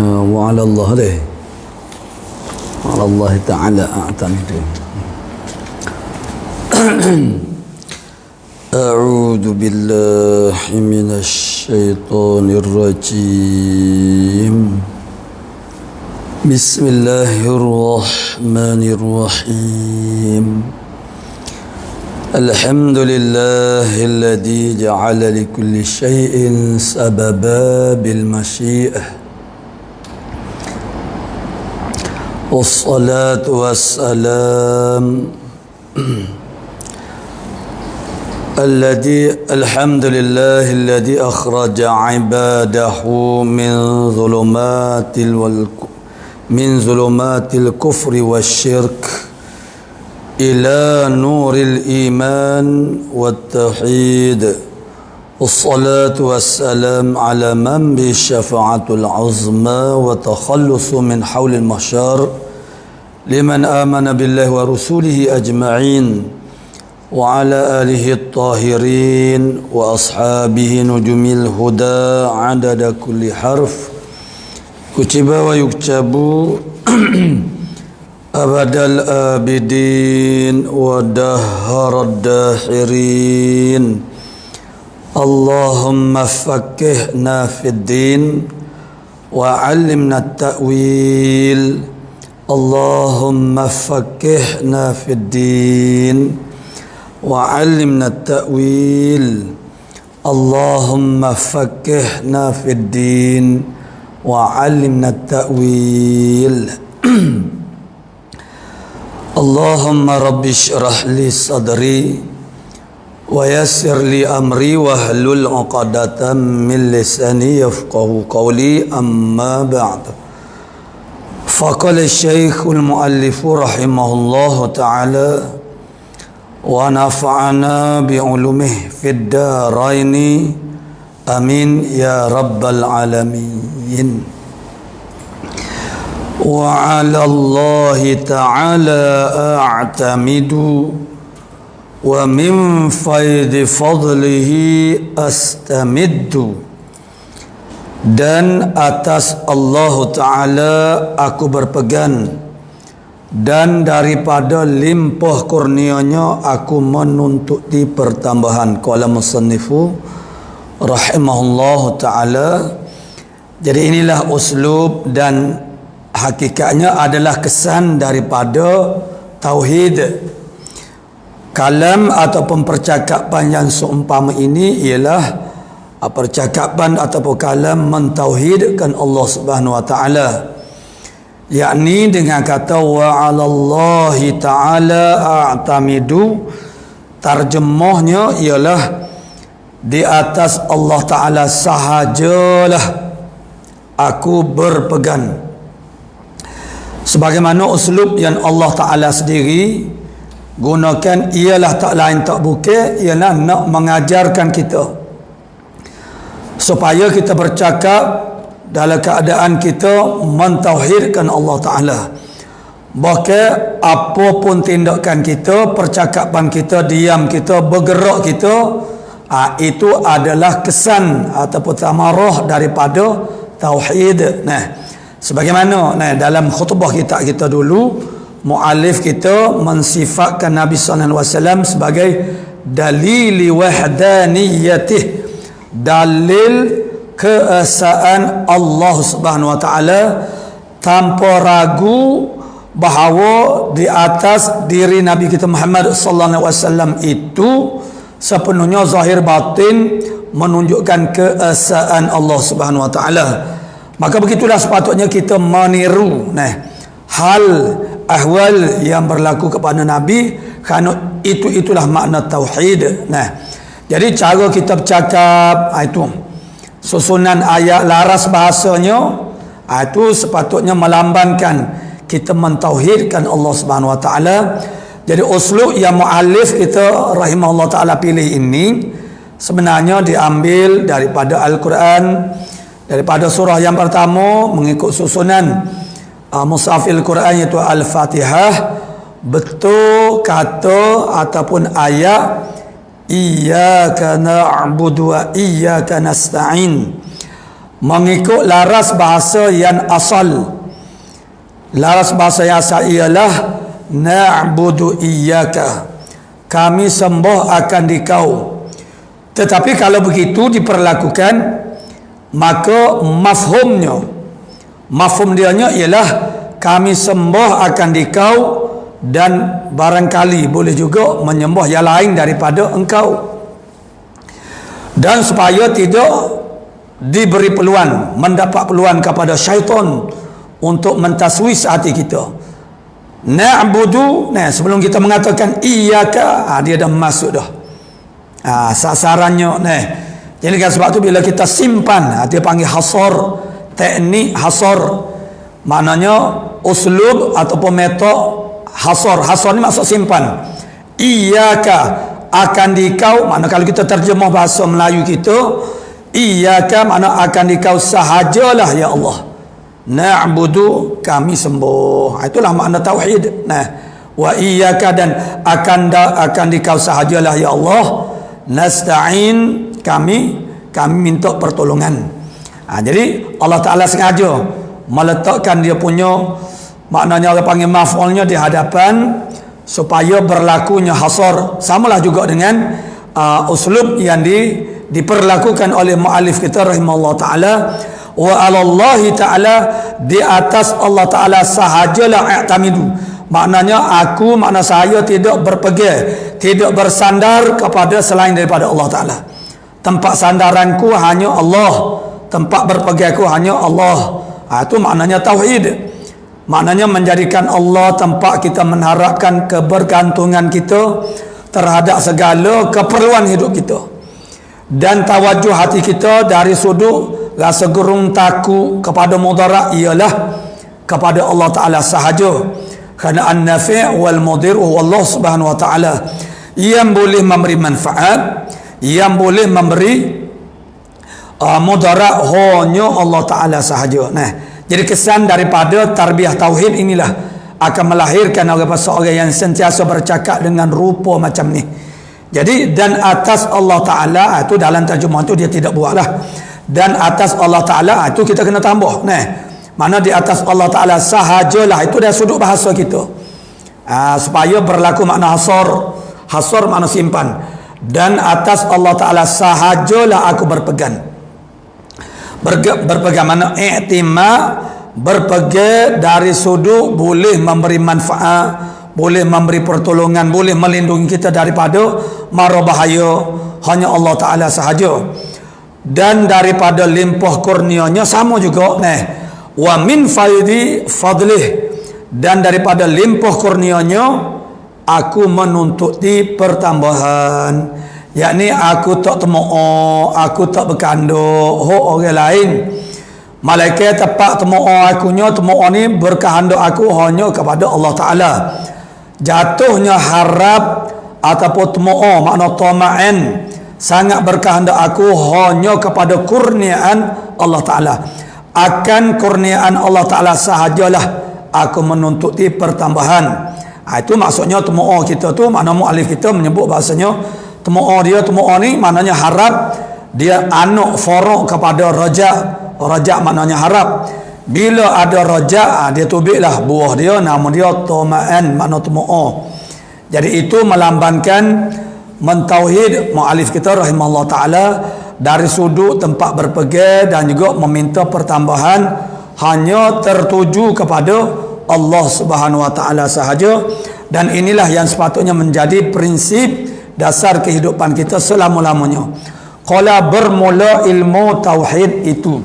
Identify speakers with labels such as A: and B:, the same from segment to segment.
A: وعلى الله عليه على الله تعالى أعتمد. أعوذ بالله من الشيطان الرجيم. بسم الله الرحمن الرحيم. الحمد لله الذي جعل لكل شيء سببا بالمشيئة، والصلاة والسلام الحمد لله الذي أخرج عباده من ظلمات الكفر والشرك إلى نور الإيمان والتوحيد، والصلاة والسلام على من بالشفاعة العظمى وتخلص من حول المحشر لمن آمن بالله ورسوله أجمعين، وعلى آله الطاهرين وأصحابه نجوم الهدى عدد كل حرف كتب ويكتب أبد الآبدين ودهر الداحرين. اللهم فقهنا في الدين وعلمنا التأويل. اللهم فقهنا في الدين وعلمنا التأويل. اللهم فقهنا في الدين وعلمنا التأويل. اللهم رب اشرح لي صدري ويسر لي أمري واحلل عقدة من لساني يفقه قولي. أما بعد، فقال الشيخ المؤلف رحمه الله تعالى ونفعنا بعلومه في الدارين آمين يا رب العالمين. وعلى الله تعالى أعتمد ومن فيض فضله أستمد. Dan atas Allah Ta'ala aku berpegang, dan daripada limpah kurnianya aku menuntuti pertambahan. Qala musannifu rahimahullahu ta'ala. Jadi inilah uslub dan hakikatnya adalah kesan daripada tauhid. Kalam ataupun percakapan yang seumpama ini ialah percakapan ataupun kalam mentauhidkan Allah Subhanahu wa taala, yakni dengan kata wa 'alallahi ta'ala a'tamidu. Terjemahnya ialah di atas Allah Ta'ala sahajalah aku berpegang. Sebagaimana uslub yang Allah Ta'ala sendiri gunakan ialah tak lain tak bukan ialah nak mengajarkan kita supaya kita bercakap dalam keadaan kita mentauhidkan Allah Ta'ala. Bahkan apapun tindakan kita, percakapan kita, diam kita, bergerak kita, itu adalah kesan ataupun tamarah daripada tauhid. Sebagaimana dalam khutbah kita dulu, muallif kita mensifatkan Nabi sallallahu alaihi wasallam sebagai dalili wahdaniyatih, dalil keesaan Allah Subhanahu wa taala, tanpa ragu bahawa di atas diri Nabi kita Muhammad sallallahu alaihi wasallam itu sepenuhnya zahir batin menunjukkan keesaan Allah Subhanahu wa taala. Maka begitulah sepatutnya kita meniru hal ahwal yang berlaku kepada Nabi, kerana itulah makna tauhid. Jadi cara kita bercakap itu susunan ayat laras bahasanya itu sepatutnya melambangkan kita mentauhidkan Allah Subhanahu wa taala. Jadi uslub yang muallif kita rahimahullah taala pilih ini sebenarnya diambil daripada Al-Quran, daripada surah yang pertama mengikut susunan mushafil Quran iaitu Al-Fatihah. Betul kata ataupun ayat iyyaka na'budu wa iyyaka nasta'in. mengikut laras bahasa yang asal. Laras bahasa yang asal ialah na'budu iyyaka, kami sembah akan dikau. Tetapi kalau begitu diperlakukan, maka mafhum dianya ialah kami sembah akan dikau, dan barangkali boleh juga menyembah yang lain daripada engkau. Dan supaya tidak diberi peluang, mendapat peluang kepada syaitan untuk mentaswis hati kita. Na'budu, sebelum kita mengatakan iyyaka, dia dah masuk dah. Sasarannya Jadi kan sebab tu bila kita simpan, dia panggil hasar, teknik hasar. Maknanya uslub ataupun metode hasar. Hasar ni maksud simpan. Iyyaka, akan dikau, makna kalau kita terjemah bahasa Melayu kita, iyyaka makna akan dikau sahajalah ya Allah. Na'budu, kami sembah. Itulah makna tauhid. Wa iyyaka, dan akan dikau sahajalah ya Allah. Nasta'in, kami minta pertolongan. Jadi Allah Ta'ala sengaja meletakkan dia punya, maknanya orang panggil maf'ulnya di hadapan, supaya berlakunya hasar. Samalah juga dengan uslub yang diperlakukan oleh mu'alif kita rahimahullah ta'ala. Wa alallahi ta'ala, di atas Allah Ta'ala sahajalah i'tamidu, maknanya makna saya tidak berpegang, tidak bersandar kepada selain daripada Allah Ta'ala. Tempat sandaranku hanya Allah, tempat berpegangku hanya Allah. Itu maknanya tauhid. Maknanya menjadikan Allah tempat kita mengharapkan kebergantungan kita terhadap segala keperluan hidup kita. Dan tawajuh hati kita dari sudut rasa gerung takut kepada mudarat ialah kepada Allah Ta'ala sahaja. Kerana an-nafi' wal mudir Allah Subhanahu wa ta'ala, yang boleh memberi manfaat, yang boleh memberi mudarat hanya Allah Ta'ala sahaja. Jadi kesan daripada tarbiyah tauhid inilah akan melahirkan orang yang sentiasa bercakap dengan rupa macam ni. Jadi dan atas Allah Ta'ala, itu dalam terjemah tu dia tidak buatlah. Dan atas Allah Ta'ala, itu kita kena tambah. Mana di atas Allah Ta'ala sahajalah, itu dari sudut bahasa kita. Supaya berlaku makna hasar. Hasar makna simpan. Dan atas Allah Ta'ala sahajalah aku berpegang. Berpegang mana i'timad, berpegang dari sudut boleh memberi manfaat, boleh memberi pertolongan, boleh melindungi kita daripada mara bahaya, hanya Allah Ta'ala sahaja. Dan daripada limpah kurnianya sama juga. Wa min faidi fadlih, dan daripada limpah kurnianya aku menuntuti pertambahan. Yakni aku tak temo'o, aku tak berkanduk orang lain. Malaikat tepat temo'o akunya, temo'o ni berkehendak aku hanya kepada Allah Ta'ala. Jatuhnya harap ataupun temo'o, makna tama'an, sangat berkehendak aku hanya kepada kurniaan Allah Ta'ala. Akan kurniaan Allah Ta'ala sahajalah aku menuntuti pertambahan. Itu maksudnya temo'o kita tu, makna mu'alif kita menyebut bahasanya temo'o ni maknanya harap, dia anak forok kepada rajak. Rajak maknanya harap. Bila ada rajak, dia tubiklah buah dia, nama dia tama'an, makna temo'o. Jadi itu melambangkan mentauhid mu'alif kita rahimahullah ta'ala dari sudut tempat berpegang dan juga meminta pertambahan hanya tertuju kepada Allah Subhanahu wa ta'ala sahaja. Dan inilah yang sepatutnya menjadi prinsip dasar kehidupan kita selama-lamanya. Qala bermula ilmu tauhid itu.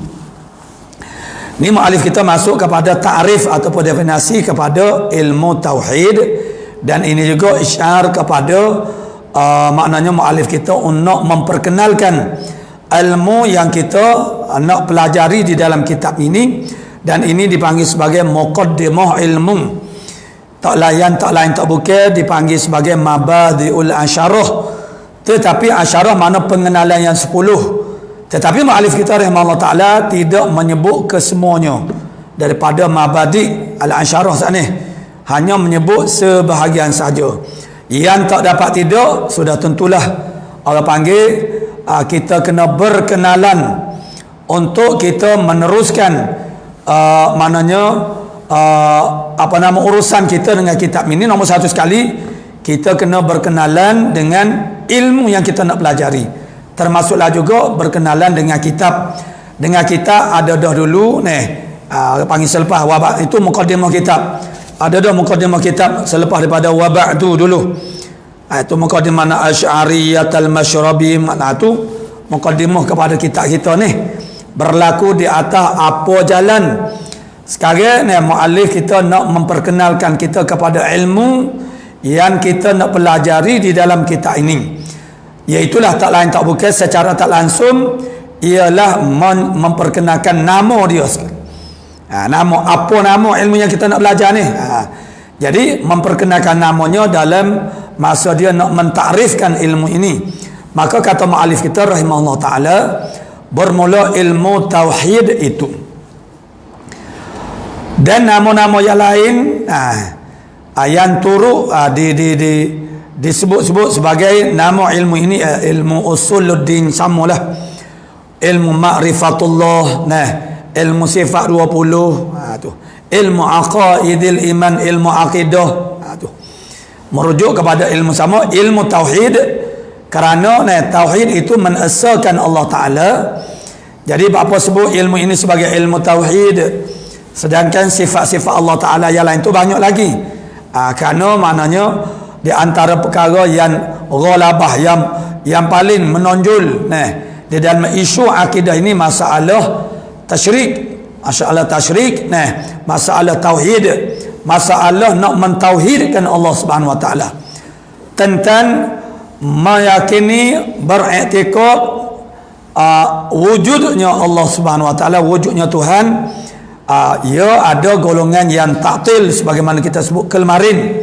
A: Ni mu'alif kita masuk kepada ta'rif ataupun definisi kepada ilmu tauhid, dan ini juga isyar kepada maknanya mu'alif kita untuk memperkenalkan ilmu yang kita nak pelajari di dalam kitab ini, dan ini dipanggil sebagai muqaddimah ilmu. Tak lain tak bukan dipanggil sebagai mabadiul asyarah. Tetapi asyarah mana pengenalan yang 10. Tetapi mu'alif kita rahimahullah ta'ala tidak menyebut kesemuanya daripada mabadi al-asyarah saat ni. Hanya menyebut sebahagian saja. Yang tak dapat sudah tentulah orang panggil kita kena berkenalan untuk kita meneruskan urusan kita dengan kitab ini. Nombor satu sekali, kita kena berkenalan dengan ilmu yang kita nak pelajari, termasuklah juga berkenalan dengan kitab. Dengan kita ada dah dulu panggil selepas wabak itu muqaddimah kitab, ada dah muqaddimah kitab selepas daripada wabak tu dulu. Itu muqaddimah Asy'ariyatul Masyrabi, tu muqaddimah kepada kitab kita ni, berlaku di atas apa jalan. Sekarang muallif kita nak memperkenalkan kita kepada ilmu yang kita nak pelajari di dalam kitab ini, iaitulah tak lain tak bukan secara tak langsung ialah memperkenalkan nama dia. Nama ilmu yang kita nak belajar ni. Jadi memperkenalkan namanya dalam masa dia nak mentakrifkan ilmu ini. Maka kata muallif kita rahimahullah taala, bermula ilmu tauhid itu. Dan nama-nama yang lain yang turut disebut-sebut sebagai nama ilmu ini, ilmu usuluddin, samalah ilmu ma'rifatullah, ilmu sifat 20, tu ilmu aqaidil iman, ilmu akidah, tu merujuk kepada ilmu sama, ilmu tauhid. Kerana tauhid itu mengesahkan Allah Ta'ala. Jadi apa sebut ilmu ini sebagai ilmu tauhid, sedangkan sifat-sifat Allah Ta'ala yang lain tu banyak lagi. Kerana maknanya di antara perkara yang ghalabah, yang paling menonjol di dalam isu akidah ini, masalah tasyrik, masalah tauhid, masalah nak mentauhidkan Allah Subhanahu Wa Taala, tentang meyakini, beriktikad wujudnya Allah Subhanahu Wa Taala, wujudnya Tuhan. Ya, ada golongan yang taktil sebagaimana kita sebut kemarin,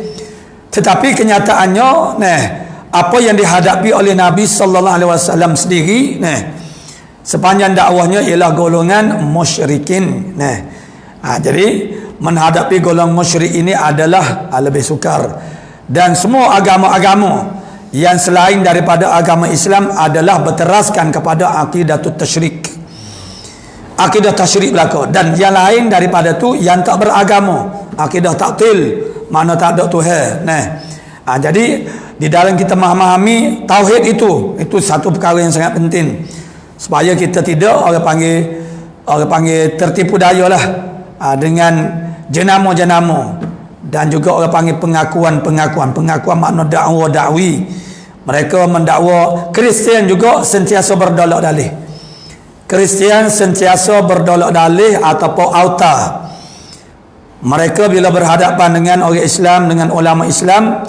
A: tetapi kenyataannya apa yang dihadapi oleh Nabi sallallahu alaihi wasallam sendiri sepanjang dakwahnya ialah golongan musyrikin. Jadi menghadapi golongan musyrik ini adalah lebih sukar. Dan semua agama-agama yang selain daripada agama Islam adalah berteraskan kepada akidatut tasyrik, akidah tasyrik belaka. Dan yang lain daripada tu yang tak beragama, akidah taktil, mana tak ada Tuhan. Jadi di dalam kita memahami tauhid itu satu perkara yang sangat penting, supaya kita tidak orang panggil tertipu daya lah dengan jenama-jenama, dan juga orang panggil pengakuan makna dakwi. Mereka mendakwa Kristian juga sentiasa berdolak dalih. Kristian sentiasa berdolak dalih ataupun auta. Mereka bila berhadapan dengan orang Islam, dengan ulama Islam,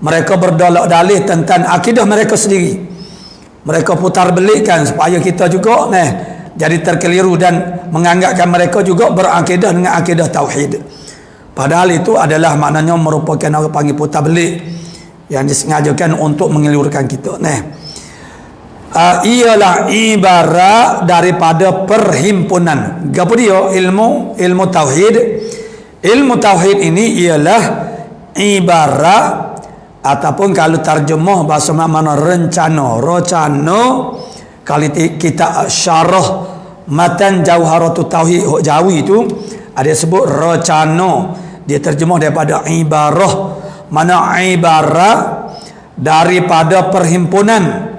A: mereka berdolak dalih tentang akidah mereka sendiri. Mereka putar belikkan supaya kita juga jadi terkeliru dan menganggapkan mereka juga berakidah dengan akidah tauhid. Padahal itu adalah maknanya merupakan orang panggil putar belik yang disengajakan untuk mengelirukan kita. Ialah ibarat daripada perhimpunan. Apa dia ilmu tauhid? Ilmu tauhid ini ialah ibarat, ataupun kalau terjemah bahasa mana rencana. Kalau kita syarah matan Jauharatut Tauhid Jawi itu ada sebut rencana, dia terjemah daripada ibarah, mana ibarat daripada perhimpunan.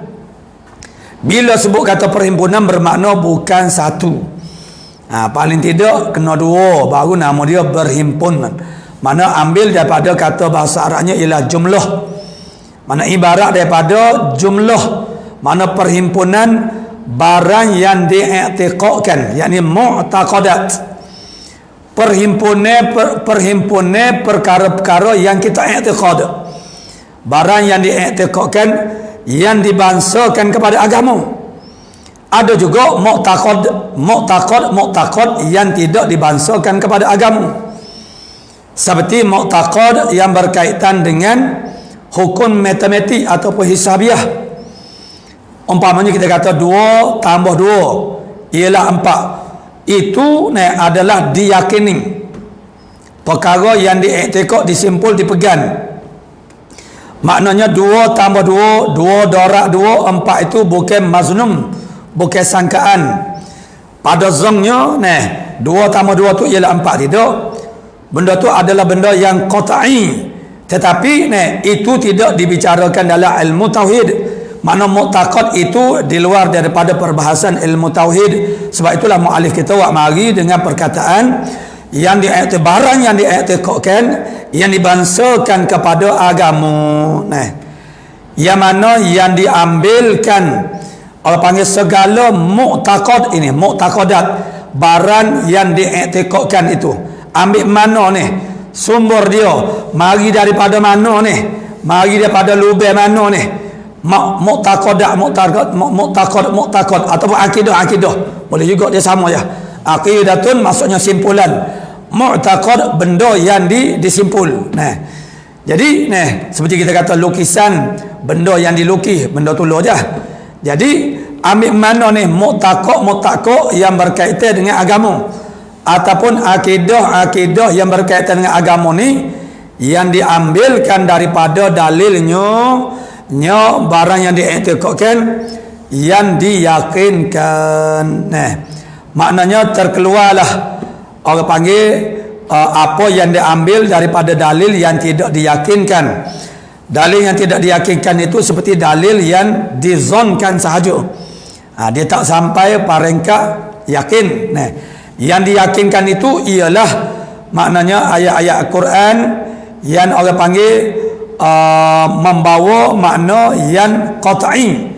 A: Bila sebut kata perhimpunan bermakna bukan satu, paling tidak kena dua, baru nama dia berhimpun. Mana ambil daripada kata bahasa Arabnya ialah jumlah, mana ibarat daripada jumlah, mana perhimpunan barang yang diiktikadkan, yakni mu'taqadat. Perhimpunan perkara-perkara yang kita iktikad, barang yang diiktikadkan, yang dibangsakan kepada agama. Ada juga mu'taqad yang tidak dibangsakan kepada agama, seperti mu'taqad yang berkaitan dengan hukum matematik ataupun hisabiah. Umpamanya kita kata 2 tambah 2 ialah 4. Itu adalah diyakini, perkara yang diiktikad, disimpul, dipegang. Maknanya 2 tambah 2 dorak 2, 4 itu bukan maznum, bukan sangkaan. pada zongnya dua tambah dua tu ialah 4, tidak. Benda tu adalah benda yang qat'i, tetapi itu tidak dibicarakan dalam ilmu tauhid. Makna mu'taqad itu di luar daripada perbahasan ilmu tauhid. Sebab itulah mu'alif kita mari dengan perkataan yang barang yang diiktikadkan, yang dibangsakan kepada agama. Yang mana yang diambilkan, orang panggil segala mu'taqad ini, mu'taqadat, barang yang diiktikadkan itu. Ambil mana sumber dia, mari daripada mana mari daripada lubang mana mu'taqad ataupun akidah. Boleh juga dia sama ya. Aqidatun maksudnya simpulan, mu'taqad benda yang disimpul. Jadi seperti kita kata lukisan, benda yang dilukis, benda tu je. Jadi ambil mana mu'taqad yang berkaitan dengan agama, ataupun akidah yang berkaitan dengan agama ni yang diambilkan daripada dalilnya, barang yang diiktikadkan, yang diyakinkan. Maknanya terkeluarlah orang panggil apa yang diambil daripada dalil yang tidak diyakinkan. Dalil yang tidak diyakinkan itu seperti dalil yang dizonkan sahaja. Dia tak sampai peringkat yakin. Yang diyakinkan itu ialah maknanya ayat-ayat Al-Quran yang orang panggil membawa makna yang qat'i,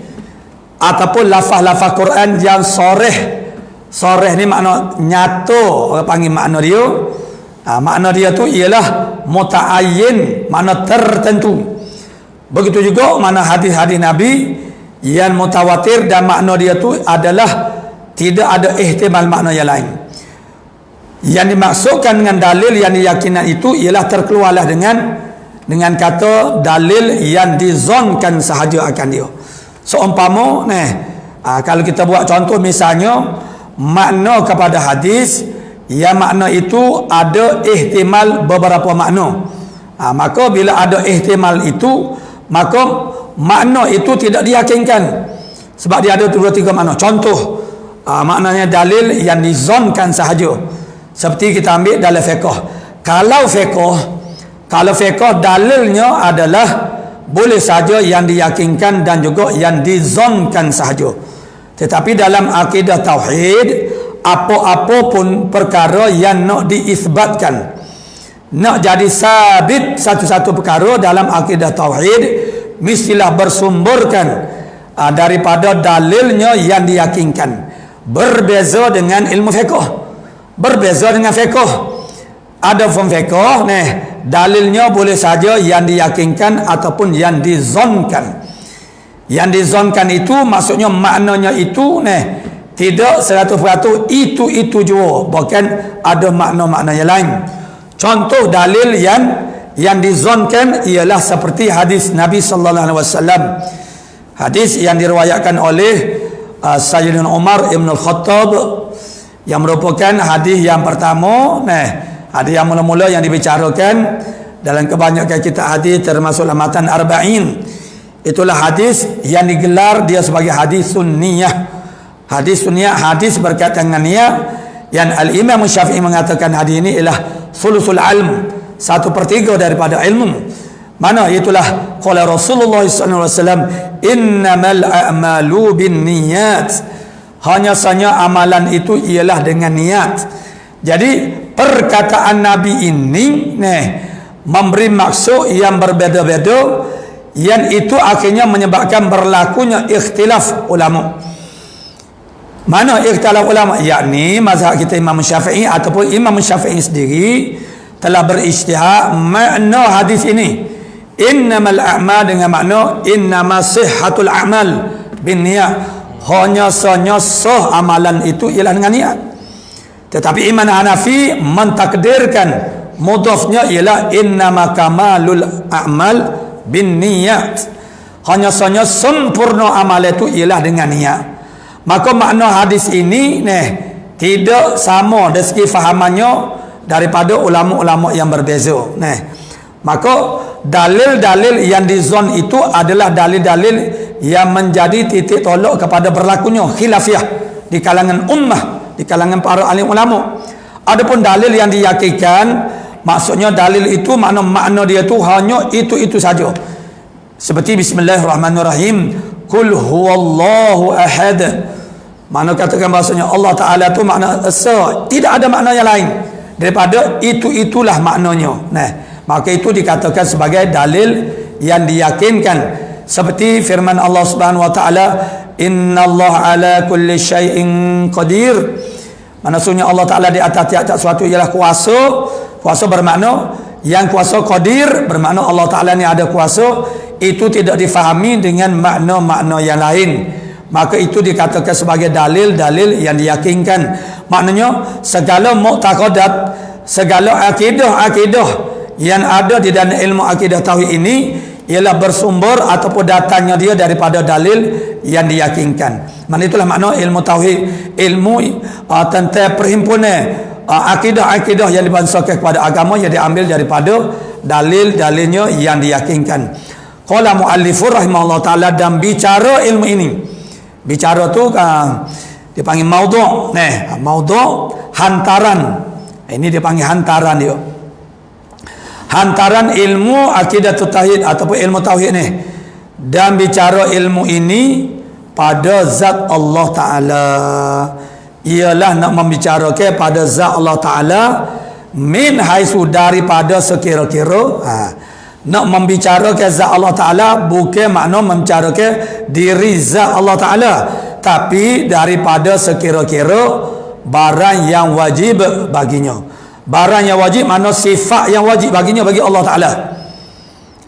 A: ataupun lafaz-lafaz Quran yang soreh ni makna nyata, orang panggil makna dia. Makna dia tu ialah muta'ayyin, makna tertentu. Begitu juga makna hadis-hadis Nabi yang mutawatir, dan makna dia tu adalah tidak ada ihtimal makna yang lain. Yang dimaksudkan dengan dalil yang diyakinan itu ialah terkeluarlah dengan kata dalil yang dizonkan sahaja akan dia. Seumpama kalau kita buat contoh, misalnya makna kepada hadis yang makna itu ada ihtimal beberapa makna. Maka bila ada ihtimal itu, maka makna itu tidak diyakinkan, sebab dia ada 2-3 makna. Contoh maknanya dalil yang dizonkan sahaja, seperti kita ambil dalam fiqh. Kalau fiqh dalilnya adalah boleh saja yang diyakinkan dan juga yang dizonkan sahaja. Tetapi dalam akidah tauhid, apa-apa pun perkara yang nak diisbatkan, nak jadi sabit satu-satu perkara dalam akidah tauhid, mestilah bersumberkan daripada dalilnya yang diyakinkan. Berbeza dengan ilmu fiqh. Berbeza dengan fiqh. Ada form fiqh dalilnya boleh saja yang diyakinkan ataupun yang dizonkan. Yang dizonkan itu maksudnya maknanya itu tidak 100% itu jua, bahkan ada makna-makna yang lain. Contoh dalil yang dizonkan ialah seperti hadis Nabi sallallahu alaihi wasallam. Hadis yang diriwayatkan oleh Sayyidina Umar Ibn Al-Khattab, yang merupakan hadis yang pertama, hadis yang mula-mula yang dibicarakan dalam kebanyakan kitab hadis, termasuk matan Arba'in. Itulah hadis yang digelar dia sebagai hadis sunniyah. Hadis sunniyah, hadis berkaitan dengan niat, yang Al-Imam Syafi'i mengatakan hadis ini ialah sulusul ilm, 1/3 daripada ilmu. Mana itulah qala Rasulullah sallallahu alaihi wasallam, innamal a'malu binniyat. Hanya saja amalan itu ialah dengan niat. Jadi perkataan Nabi ini memberi maksud yang berbeza-beza, yang itu akhirnya menyebabkan berlakunya ikhtilaf ulama. Mana ikhtilaf ulama? Yakni mazhab kita Imam Syafi'i ataupun Imam Syafi'i sendiri telah berijtihad makna hadis ini. Innamal a'mal dengan makna innama sihhatul a'mal binniyat. Hanya sahnya sah amalan itu ialah dengan niat. Tetapi Imam Hanafi mentakdirkan mudhafnya ialah innama kamalul a'mal binniyat. Hanya sahnya sempurna amal itu ialah dengan niat. Maka makna hadis ini tidak sama dari segi fahamannya daripada ulama-ulama yang berbeza. Maka dalil-dalil yang dizon itu adalah dalil-dalil yang menjadi titik tolak kepada berlakunya khilafiyah di kalangan ummah di kalangan para alim ulama. Adapun dalil yang diyakinkan, maksudnya dalil itu makna dia tu hanya itu saja. Seperti bismillahirrahmanirrahim, qul huwallahu ahad. Mana katakan bahasanya Allah Taala tu makna esa, tidak ada makna yang lain daripada itulah maknanya. Nah, maka itu dikatakan sebagai dalil yang diyakinkan. Seperti firman Allah Subhanahu wa taala, innallaha ala kulli syai'in qadir. Maksudnya Allah Taala di atas tiap-tiap sesuatu ialah kuasa. Kuasa bermakna yang kuasa qadir, bermakna Allah Taala ni ada kuasa. Itu tidak difahami dengan makna-makna yang lain. Maka itu dikatakan sebagai dalil-dalil yang diyakinkan. Maknanya segala mu'taqadat, segala akidah yang ada di dalam ilmu akidah tauhid ini ialah bersumber ataupun datangnya dia daripada dalil yang diyakinkan. Itulah makna ilmu tauhid, ilmu tentang perhimpunan akidah-akidah yang dibangsakan kepada agama yang diambil daripada dalil-dalilnya yang diyakinkan. Qala muallifur rahimahullah taala, dan bicara ilmu ini, bicara tu dipanggil maudhu'. Nah, maudhu' hantaran. Ini dipanggil hantaran dia. Hantaran ilmu akidah tauhid ataupun ilmu tauhid ni, dan bicara ilmu ini pada zat Allah Taala, ialah nak membicarakan pada zat Allah Taala min haisu, daripada sekira-kira. Nak membicarakan zat Allah Taala bukan makna membicarakan diri zat Allah Taala, tapi daripada sekira-kira barang yang wajib baginya. Barang yang wajib makna sifat yang wajib baginya, bagi Allah Taala.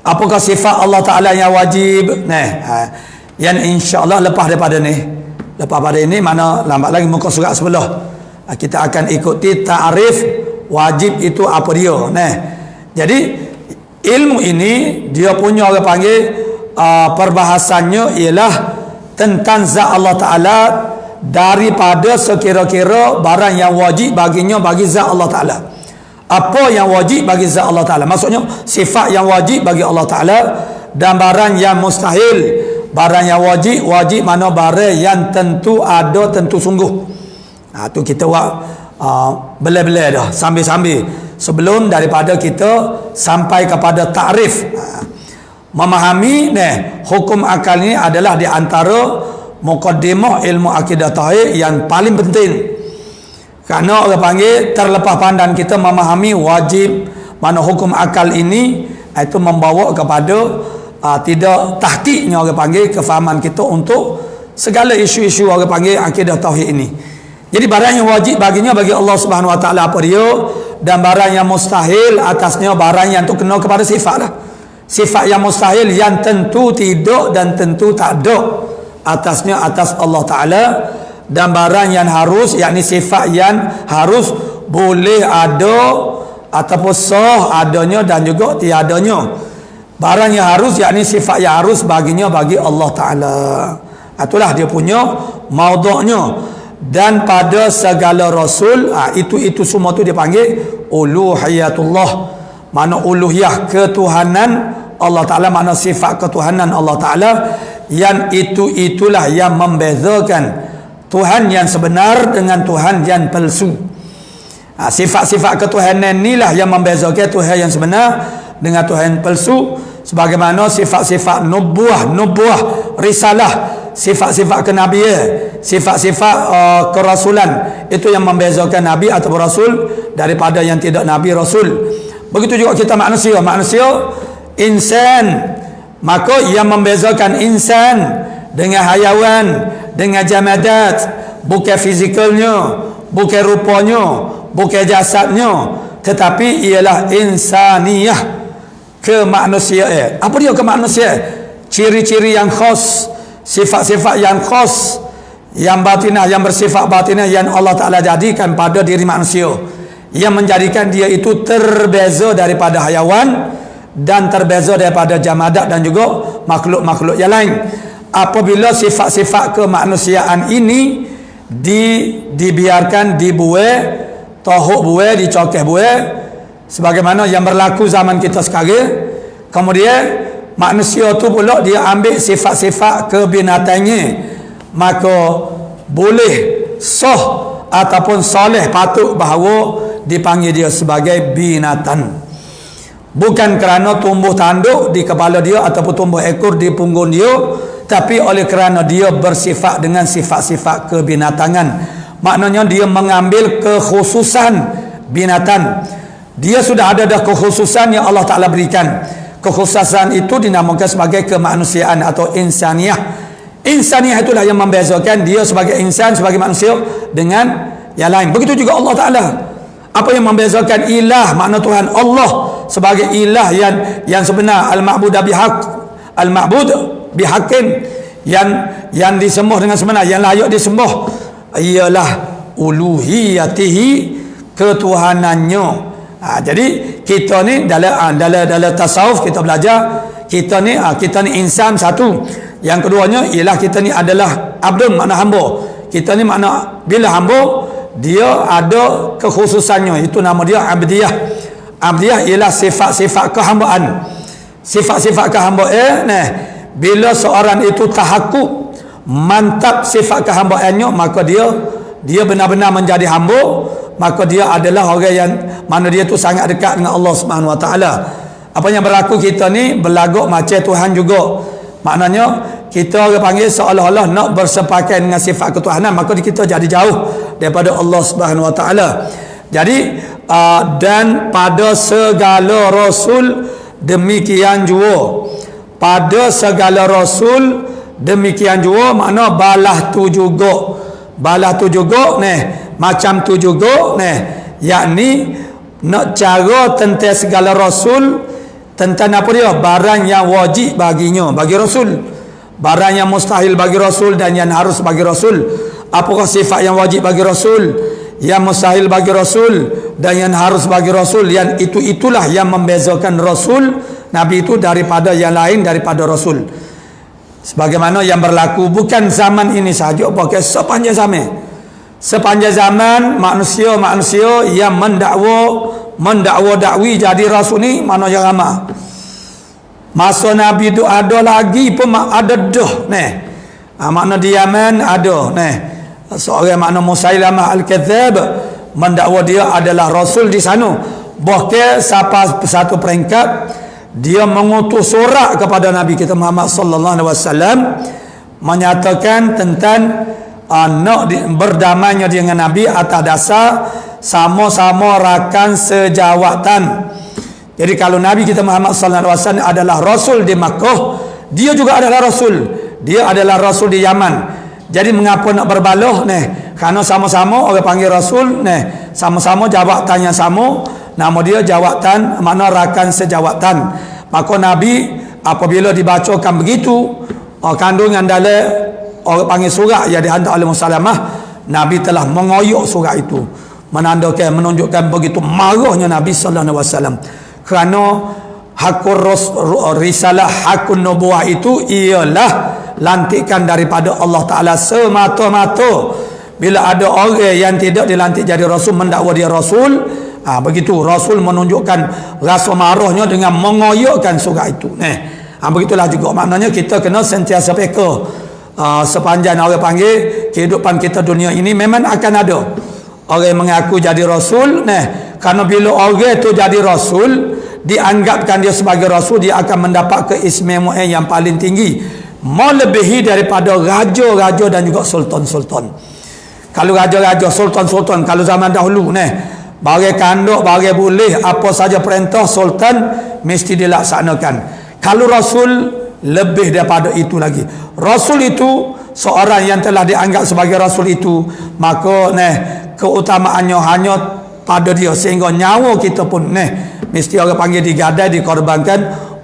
A: Apakah sifat Allah Taala yang wajib? Yang insya-Allah lepas daripada ni, lepas pada ini, mana lambat lagi muka surat sebelah kita akan ikuti ta'rif wajib itu apa dia. Jadi ilmu ini dia punya orang panggil perbahasannya ialah tentang zat Allah Taala, daripada sekira-kira barang yang wajib baginya, bagi zat Allah Taala. Apa yang wajib bagi zat Allah Taala, maksudnya sifat yang wajib bagi Allah Taala, dan barang yang mustahil. Barang yang wajib mana barang yang tentu ada, tentu sungguh. Tu kita buat bela-bela dah, sambil-sambil, sebelum daripada kita sampai kepada takrif. Memahami hukum akal ini adalah di antara muqaddimah ilmu akidah tauhid yang paling penting. Kerana orang panggil terlepas pandang kita memahami wajib mana hukum akal ini, itu membawa kepada tidak tahqiqnya orang panggil kefahaman kita untuk segala isu-isu orang panggil akidah tauhid ini. Jadi barang yang wajib baginya, bagi Allah Subhanahu wa taala, apa dia, dan barang yang mustahil atasnya barang yang tu kena kepada sifat lah. Sifat yang mustahil yang tentu tidak dan tentu tak ada atasnya atas Allah Taala, dan barang yang harus, yakni sifat yang harus boleh ada ataupun sah adanya dan juga tiadanya. Barang yang harus, yakni sifat yang harus baginya, bagi Allah Taala. Itulah dia punya maudhu'nya. Dan pada segala rasul, itu semua tu dipanggil uluhiyatullah. Mana uluhiyah, ketuhanan Allah Taala, mana sifat ketuhanan Allah Taala, yang itulah yang membezakan Tuhan yang sebenar dengan Tuhan yang palsu. Sifat-sifat ketuhanan inilah yang membezakan Tuhan yang sebenar dengan Tuhan palsu. Sebagaimana sifat-sifat nubuah, risalah, sifat-sifat kenabian, sifat-sifat kerasulan, itu yang membezakan nabi atau rasul daripada yang tidak nabi rasul. Begitu juga kita manusia insan, maka yang membezakan insan dengan hayawan, dengan jamadat, bukan fizikalnya, bukan rupanya, bukan jasadnya, tetapi ialah insaniyah, kemanusiaan. Apa dia kemanusiaan? Ciri-ciri yang khas, sifat-sifat yang khas, yang batinah, yang bersifat batinah, yang Allah Ta'ala jadikan pada diri manusia, yang menjadikan dia itu terbeza daripada hayawan dan terbeza daripada jamadat dan juga makhluk-makhluk yang lain. Apabila sifat-sifat kemanusiaan ini dibiarkan, dibuai, tohuk buai, dicokeh buai, sebagaimana yang berlaku zaman kita sekarang, kemudian manusia tu pula dia ambil sifat-sifat kebinatangannya, maka boleh sah ataupun soleh patut bahawa dipanggil dia sebagai binatang. Bukan kerana tumbuh tanduk di kepala dia ataupun tumbuh ekor di punggung dia, tapi oleh kerana dia bersifat dengan sifat-sifat kebinatangan. Maknanya dia mengambil kekhususan binatang. Dia sudah ada dah kekhususan yang Allah Ta'ala berikan. Kekhususan itu dinamakan sebagai kemanusiaan atau insaniah. Insaniah itulah yang membezakan dia sebagai insan, sebagai manusia dengan yang lain. Begitu juga Allah Ta'ala. Apa yang membezakan ilah, makna Tuhan Allah sebagai ilah yang sebenar, al-ma'bud bihaq, al-ma'bud bihaqqin, yang disembah dengan sebenar, yang layak disembah, ialah uluhiyatihi, ketuhanannya. Jadi kita ni dalam tasawuf kita belajar, kita ni insan satu. Yang keduanya ialah kita ni adalah abdun, makna hamba. Kita ni makna bila hamba, dia ada kekhususannya, itu nama dia abdiyah. Abdiyah ialah sifat-sifat kehambaan. Sifat-sifat kehambaan bila seorang itu tahakkuk mantap sifat kehambaannya, maka dia benar-benar menjadi hamba, maka dia adalah orang yang mana dia tu sangat dekat dengan Allah Subhanahu Wa Taala. Apa yang berlaku kita ni berlagu macam Tuhan juga. Maknanya kita orang panggil seolah-olah nak bersepakat dengan sifat ketuhanan, maka kita jadi jauh daripada Allah Subhanahu Wa Taala. Jadi dan pada segala rasul demikian juga. Pada segala rasul demikian juga, makna balah tu juga. Balah tu juga macam tu juga yakni nak cara tentang segala rasul, tentang apa dia? Barang yang wajib baginya, bagi Rasul. Barang yang mustahil bagi Rasul dan yang harus bagi Rasul. Apakah sifat yang wajib bagi Rasul, yang mustahil bagi Rasul dan yang harus bagi Rasul? Yang itulah yang membezakan Rasul, Nabi itu daripada yang lain, daripada Rasul. Sebagaimana yang berlaku bukan zaman ini sahaja, pakai sepanjang zaman. Sepanjang zaman manusia yang dakwi jadi rasul ni mana yang ramai. Masa Nabi itu ada lagi pun ada dah makna di Yaman ada seorang makna Musailamah Al-Kadzab mendakwa dia adalah rasul di sana. Bahkan sampai satu peringkat dia mengutus surat kepada Nabi kita Muhammad sallallahu alaihi wasallam menyatakan tentang nak berdamainya dengan Nabi atas dasar sama-sama rakan sejawatan. Jadi kalau Nabi kita Muhammad sallallahu alaihi wasallam adalah rasul di Makkah, dia juga adalah rasul. Dia adalah rasul di Yaman. Jadi mengapa nak berbaloh Karena sama-sama orang panggil rasul sama-sama jawatan yang sama, nama dia jawatan, makna rakan sejawatan. Maka Nabi apabila dibacakan begitu kandungan dalam orang panggil surat yang dihantar oleh Musailamah, Nabi telah mengoyok surat itu, menunjukkan begitu marahnya Nabi sallallahu alaihi wasallam. Kerana hakul risalah, hakun nubuah itu ialah lantikan daripada Allah Ta'ala semata-mata. Bila ada orang yang tidak dilantik jadi rasul mendakwa dia rasul, begitu rasul menunjukkan rasa marahnya dengan mengoyokkan surat itu. Begitulah juga maknanya kita kena sentiasa peka. Sepanjang orang panggil kehidupan kita dunia ini memang akan ada orang yang mengaku jadi rasul. Kerana bila orang itu jadi rasul, dianggapkan dia sebagai rasul, dia akan mendapat keistimewaan yang paling tinggi, melebihi daripada raja-raja dan juga sultan-sultan. Kalau raja-raja, sultan-sultan kalau zaman dahulu bagai kanduk, bagai boleh, apa saja perintah sultan mesti dilaksanakan. Kalau rasul lebih daripada itu lagi. Rasul itu seorang yang telah dianggap sebagai rasul itu, maka keutamaannya hanya pada dia, sehingga nyawa kita pun mesti orang panggil digadai, dikorbankan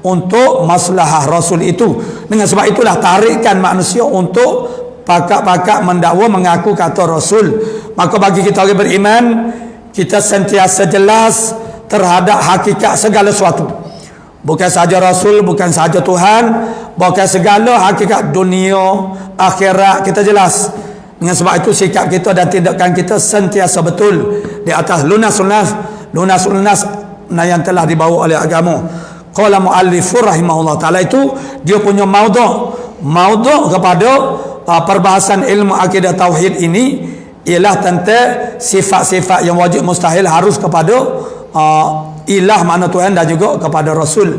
A: untuk maslahah rasul itu. Dengan sebab itulah tarikan manusia untuk pakak-pakak mendakwa mengaku kata rasul. Maka bagi kita orang beriman, kita sentiasa jelas terhadap hakikat segala sesuatu. Bukan saja rasul, bukan saja Tuhan, bukan segala hakikat dunia, akhirat, kita jelas. Dengan sebab itu sikap kita dan tindakan kita sentiasa betul di atas lunas-lunas yang telah dibawa oleh agama. Qala muallifur rahimahullah taala, itu dia punya maudhu' kepada perbahasan ilmu akidah tauhid ini ialah tentang sifat-sifat yang wajib mustahil harus kepada ilah makna Tuhan dan juga kepada Rasul,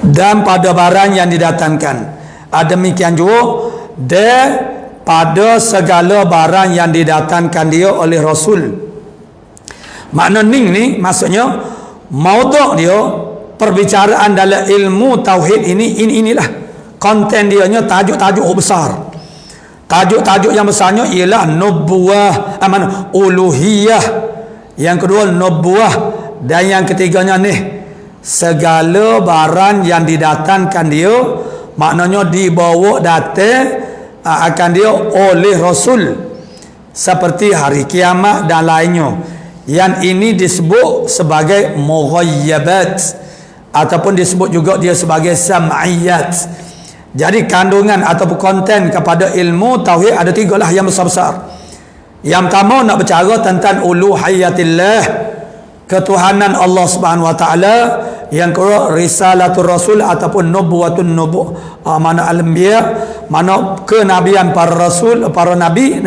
A: dan pada barang yang didatangkan. Demikian juga pada segala barang yang didatangkan dia oleh Rasul. Makna ni maksudnya maudhu' dia perbicaraan dalam ilmu tauhid inilah konten dia nya, tajuk-tajuk besar. Tajuk-tajuk yang besarnya ialah nubuwah, uluhiyah. Yang kedua nubuwah, dan yang ketiganya segala barang yang didatangkan dia, maknanya dibawa datang akan dia oleh Rasul, seperti hari kiamat dan lainnya. Yang ini disebut sebagai mughayyabat, ataupun disebut juga dia sebagai sam'iyat. Jadi kandungan ataupun konten kepada ilmu tauhid ada 3 lah yang besar-besar. Yang pertama nak bercara tentang uluhiyatillah, ketuhanan Allah Subhanahu wa taala. Yang kedua risalatul rasul ataupun nubuwatun mana al-anbiya, mana kenabian para rasul, para nabi.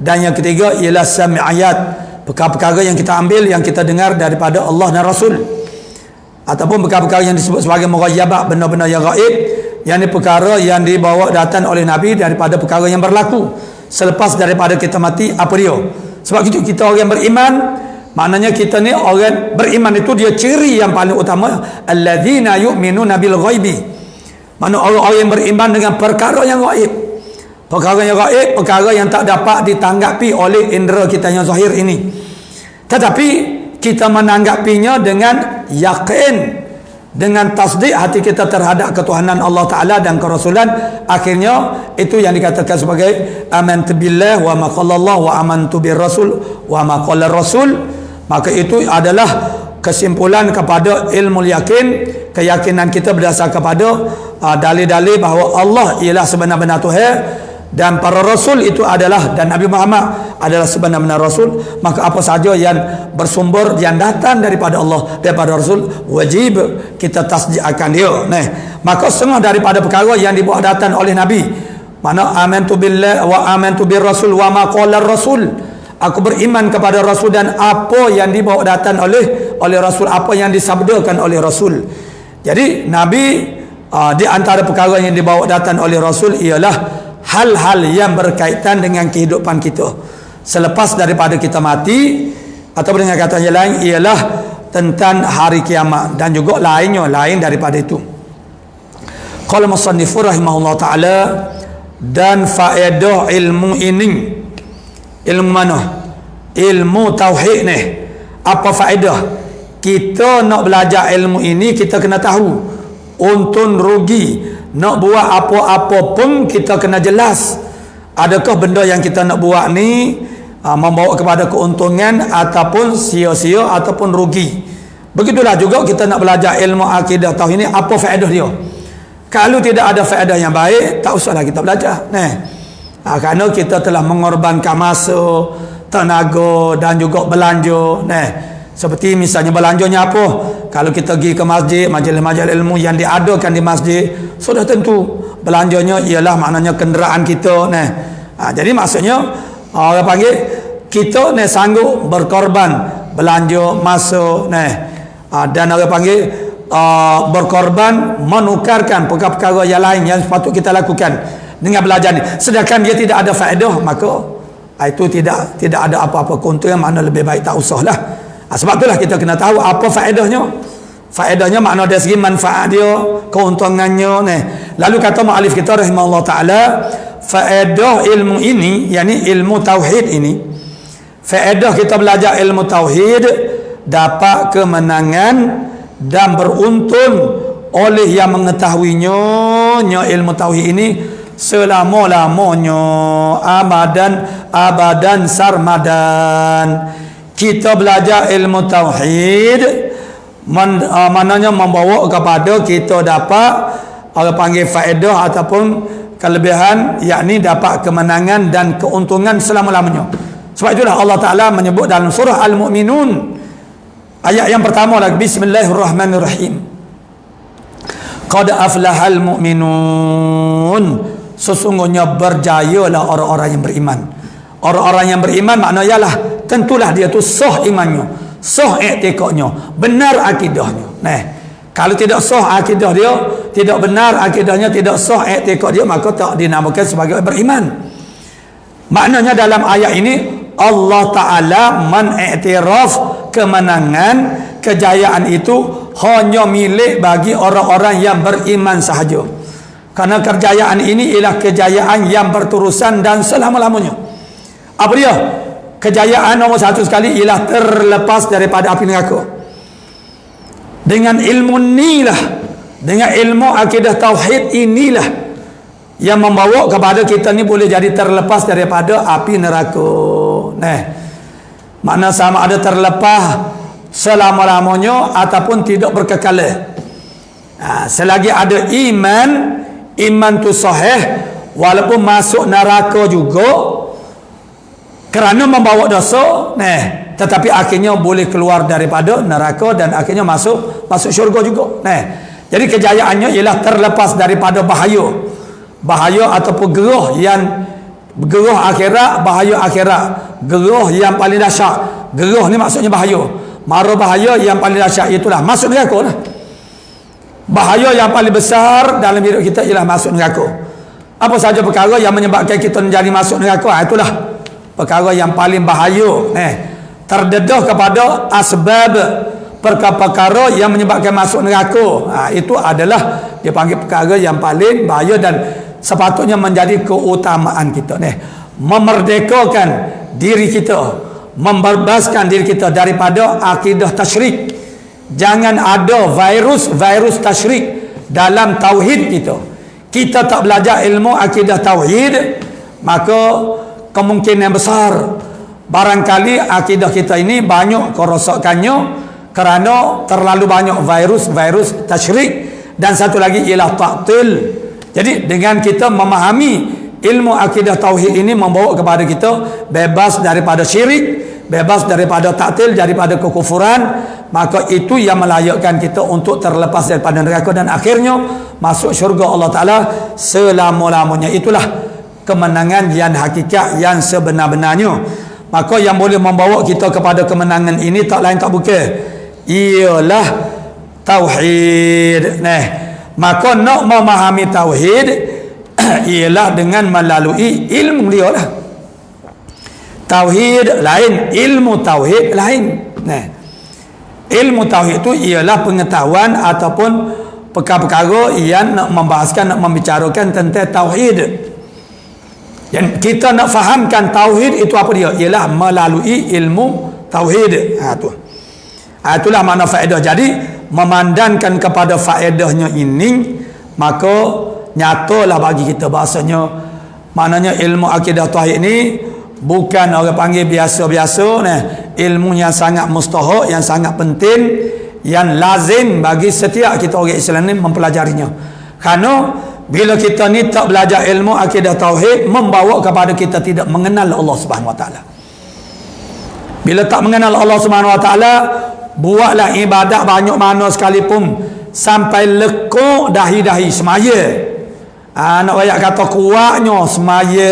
A: Dan yang ketiga ialah sam'iyat, perkara-perkara yang kita ambil, yang kita dengar daripada Allah dan Rasul, ataupun perkara-perkara yang disebut sebagai mughayyabat, benda-benda yang gaib, yang ini perkara yang dibawa datang oleh Nabi daripada perkara yang berlaku selepas daripada kita mati. Apa dia? Sebab itu kita orang beriman, maknanya kita ni orang beriman itu dia ciri yang paling utama, alladzina yu'minuna bil ghaibi. Mana orang-orang yang beriman dengan perkara yang gaib. Perkara yang gaib, perkara yang tak dapat ditanggapi oleh indera kita yang zahir ini. Tetapi kita menanggapinya dengan yakin, dengan tasdik hati kita terhadap ketuhanan Allah Ta'ala dan kerasulan. Akhirnya itu yang dikatakan sebagai amantu billah wa ma qala Allah wa amantu bir rasul wa ma qala rasul. Maka itu adalah kesimpulan kepada ilmu yakin, keyakinan kita berdasar kepada dalil-dalil bahawa Allah ialah sebenar-benar Tuhan, dan para rasul itu adalah, dan Nabi Muhammad adalah sebenar-benar rasul. Maka apa saja yang bersumber, yang datang daripada Allah, daripada Rasul, wajib kita tasdik akan dia. Maka setengah daripada perkara yang dibawa datang oleh Nabi, mana amantu billah wa amantu bir rasul wa ma qala rasul, aku beriman kepada Rasul dan apa yang dibawa datang oleh Rasul, apa yang disabdakan oleh Rasul. Jadi Nabi di antara perkara yang dibawa datang oleh Rasul ialah hal-hal yang berkaitan dengan kehidupan kita selepas daripada kita mati, atau dengan kata yang lain ialah tentang hari kiamat dan juga lain daripada itu. Qala musannifur rahimahullah ta'ala, dan faedah ilmu ini, ilmu mana? Ilmu tauhid ni. Apa faedah? Kita nak belajar ilmu ini, kita kena tahu untung rugi. Nak buat apa-apa pun kita kena jelas, adakah benda yang kita nak buat ni membawa kepada keuntungan ataupun sia-sia ataupun rugi. Begitulah juga kita nak belajar ilmu akidah tauhid ini, apa faedah dia. Kalau tidak ada faedah yang baik, tak usahlah kita belajar. Kerana kita telah mengorbankan masa, tenaga dan juga belanja. Seperti misalnya belanjanya apa? Kalau kita pergi ke masjid, majlis-majlis ilmu yang diadakan di masjid, sudah tentu belanjanya ialah maknanya kenderaan kita. Jadi maksudnya orang panggil kita sanggup berkorban belanja masa, dan orang panggil berkorban menukarkan perkara-perkara yang lain yang sepatut kita lakukan dengan belajar ni. Sedangkan dia tidak ada faedah, maka itu tidak ada apa-apa keuntungan, makna lebih baik tak usahlah. Sebab itulah kita kena tahu apa faedahnya. Faedahnya makna dari segi manfaat dia, keuntungannya. Lalu kata mu'alif kita rahimahullah ta'ala, faedah ilmu ini, yakni ilmu tauhid ini, faedah kita belajar ilmu tauhid, dapat kemenangan dan beruntun oleh yang mengetahuinya ilmu tauhid ini selama-lamanya, abadan sarmadan. Kita belajar ilmu tauhid maknanya membawa kepada kita dapat orang panggil faedah ataupun kelebihan, yakni dapat kemenangan dan keuntungan selama-lamanya. Sebab itulah Allah Ta'ala menyebut dalam surah Al-Mu'minun ayat yang pertama lagi, bismillahirrahmanirrahim, qad aflahal mu'minun, sesungguhnya berjayalah orang-orang yang beriman. Orang-orang yang beriman maknanya lah tentulah dia tu sah imannya, sah i'tiqadnya, benar akidahnya. Nah, kalau tidak sah akidah dia, tidak benar akidahnya, tidak sah i'tiqad dia, maka tak dinamakan sebagai beriman. Maknanya dalam ayat ini Allah Ta'ala mengiktiraf kemenangan, kejayaan itu hanya milik bagi orang-orang yang beriman sahaja. Karena kejayaan ini ialah kejayaan yang berterusan dan selama-lamanya. Apa dia? Kejayaan nomor satu sekali ialah terlepas daripada api neraka. Dengan ilmu inilah, dengan ilmu akidah tauhid inilah yang membawa kepada kita ni boleh jadi terlepas daripada api neraka. Nah, makna sama ada terlepas selama-lamanya ataupun tidak berkekalan. Selagi ada iman tu sahih, walaupun masuk neraka juga kerana membawa dosa, tetapi akhirnya boleh keluar daripada neraka dan akhirnya masuk syurga juga. Jadi kejayaannya ialah terlepas daripada bahaya ataupun gerah akhirat, bahaya akhirat, gerah yang paling dahsyat. Gerah ni maksudnya bahaya. Mara bahaya yang paling dahsyat itulah masuk neraka lah. Bahaya yang paling besar dalam hidup kita ialah masuk neraka. Apa saja perkara yang menyebabkan kita menjadi masuk neraka, itulah perkara yang paling bahaya. Terdedah kepada asbab perkara-perkara yang menyebabkan masuk neraka. Itu adalah dipanggil perkara yang paling bahaya dan sepatutnya menjadi keutamaan kita. Memerdekakan diri kita, membebaskan diri kita daripada akidah tasyrik. Jangan ada virus tasyrik dalam tauhid kita. Kita tak belajar ilmu akidah tauhid, maka kemungkinan besar barangkali akidah kita ini banyak kerosakannya kerana terlalu banyak virus tasyrik. Dan satu lagi ialah ta'til. Jadi dengan kita memahami ilmu akidah tauhid ini membawa kepada kita bebas daripada syirik, bebas daripada ta'til, daripada kekufuran, maka itu yang melayakkan kita untuk terlepas daripada neraka dan akhirnya masuk syurga Allah Ta'ala selama-lamanya. Itulah kemenangan yang hakikat, yang sebenar-benarnya. Maka yang boleh membawa kita kepada kemenangan ini tak lain tak bukan ialah tauhid. Maka nak memahami tauhid ialah dengan melalui ilmu dia lah. Tauhid lain, ilmu tauhid lain. Ilmu tauhid itu ialah pengetahuan ataupun perkara-perkara yang nak membahaskan, nak membicarakan tentang tauhid. Dan kita nak fahamkan tauhid itu apa dia? Ialah melalui ilmu tauhid. Itulah makna faedah. Jadi memandangkan kepada faedahnya ini, maka nyatalah bagi kita bahasanya, maknanya ilmu akidah tauhid ini bukan orang panggil biasa-biasa, ilmu yang sangat mustahak, yang sangat penting, yang lazim bagi setiap kita orang Islam ni mempelajarinya. Kerana bila kita ni tak belajar ilmu akidah tauhid, membawa kepada kita tidak mengenal Allah Subhanahu Wa Taala. Bila tak mengenal Allah Subhanahu Wa Taala, buatlah ibadat banyak mana sekalipun sampai lekuk dahi-dahi semaya. Nak rakyat kata kuatnya semaya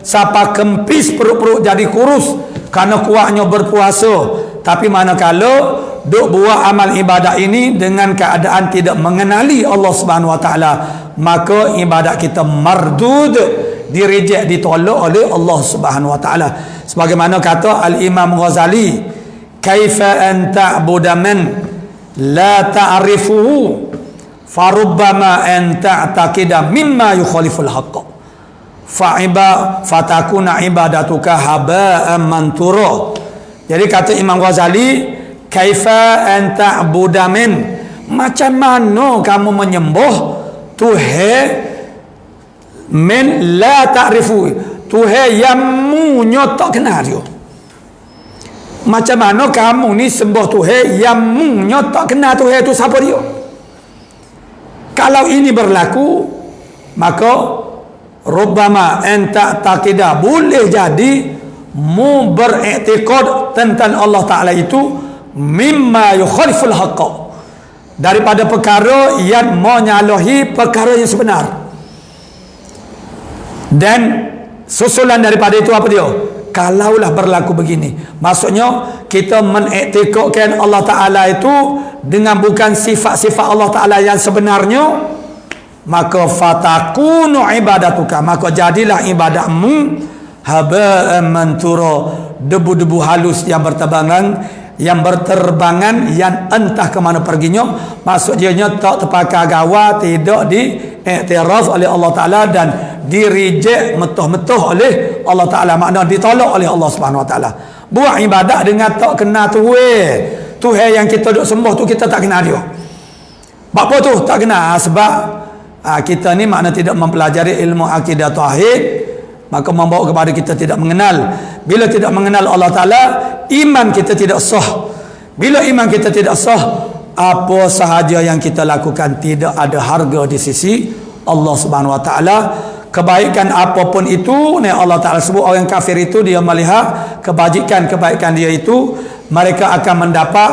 A: sampai kempis perut-perut jadi kurus kerana kuatnya berpuasa. Tapi manakala duk buat amal ibadat ini dengan keadaan tidak mengenali Allah Subhanahu Wa Taala, maka ibadat kita mardud, direject, ditolak oleh Allah Subhanahu Wa Taala. Sebagaimana kata Al-Imam Ghazali, kaifa an ta'budu man la ta'rifuhu farubbama an ta'taqida mimma yukhaliful haqq fatakuna ibadatuka haba'an mantura. Jadi kata Imam Ghazali, kaifa an ta'budu min, macam mana kamu menyembah Tuhan min la ta'rifu, Tuhan yang munyo tak kenal dia. Macam mana kamu ni sembah Tuhan yang munyo tak kenal Tuhan tu siapa dia? Kalau ini berlaku, maka rubbama anta taqidah, boleh jadi mu beriktikad tentang Allah Ta'ala itu mimma yukhaliful haqq, daripada perkara yang menyalahi perkara yang sebenar. Dan susulan daripada itu apa dia? kalaulah berlaku begini. Maksudnya kita mengiktikadkan Allah Ta'ala itu dengan bukan sifat-sifat Allah Ta'ala yang sebenarnya, maka fatakunu ibadatuka, maka jadilah ibadahmu haba'an manthura, debu-debu halus yang berterbangan, yang entah ke mana perginya. Maksudnya tak terpakai gawa, tidak diiktiraf oleh Allah Ta'ala dan dirijek metuh-metuh oleh Allah Ta'ala, makna ditolak oleh Allah Subhanahu Wa Ta'ala. Buat ibadat dengan tak kena Tuhan yang kita duk sembah tu, kita tak kenal dia. Apa tu tak kenal? Sebab kita ni makna tidak mempelajari ilmu akidah tauhid, maka membawa kepada kita tidak mengenal. Bila tidak mengenal Allah Ta'ala, iman kita tidak sah. Bila iman kita tidak sah, apa sahaja yang kita lakukan tidak ada harga di sisi Allah Subhanahu Wa Ta'ala. Kebaikan apapun itu, Allah Ta'ala sebut orang kafir itu, dia melihat kebaikan dia itu, mereka akan mendapat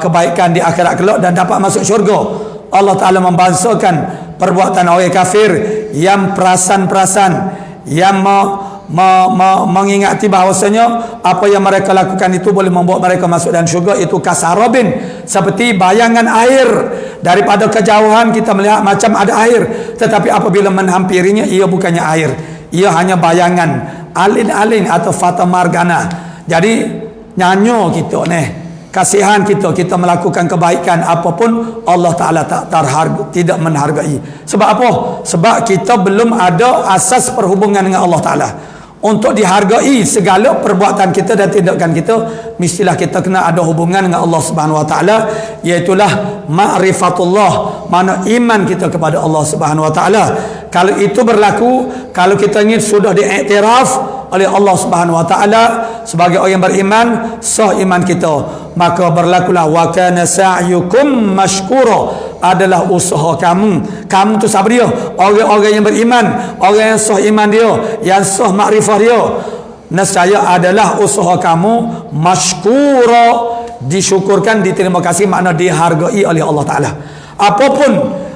A: kebaikan di akhirat kelak dan dapat masuk syurga. Allah Ta'ala membangsakan perbuatan orang kafir yang perasan-perasan, yang mengingati bahawasanya apa yang mereka lakukan itu boleh membawa mereka masuk dalam syurga. Itu kasarabin, seperti bayangan air. Daripada kejauhan kita melihat macam ada air, tetapi apabila menghampirinya, ia bukannya air, ia hanya bayangan, alin-alin atau fata margana. Jadi nyanyo kita kasihan kita melakukan kebaikan apapun, Allah Ta'ala tidak menghargai. Sebab apa? Sebab kita belum ada asas perhubungan dengan Allah Ta'ala. Untuk dihargai segala perbuatan kita dan tindakan kita, mestilah kita kena ada hubungan dengan Allah Subhanahu Wa Ta'ala, iaitulah ma'rifatullah, mana iman kita kepada Allah Subhanahu Wa Ta'ala. Kalau itu berlaku, kalau kita ingin sudah diiktiraf oleh Allah Subhanahu Wa Ta'ala sebagai orang yang beriman, sah iman kita, maka berlakulah wa kana sa'yukum mashkura, adalah usaha kamu tu siapa dia? Orang-orang yang beriman, orang yang sah iman dia, yang sah makrifah dia, nescaya adalah usaha kamu mashkura, disyukurkan, diterima kasih, makna dihargai oleh Allah Ta'ala.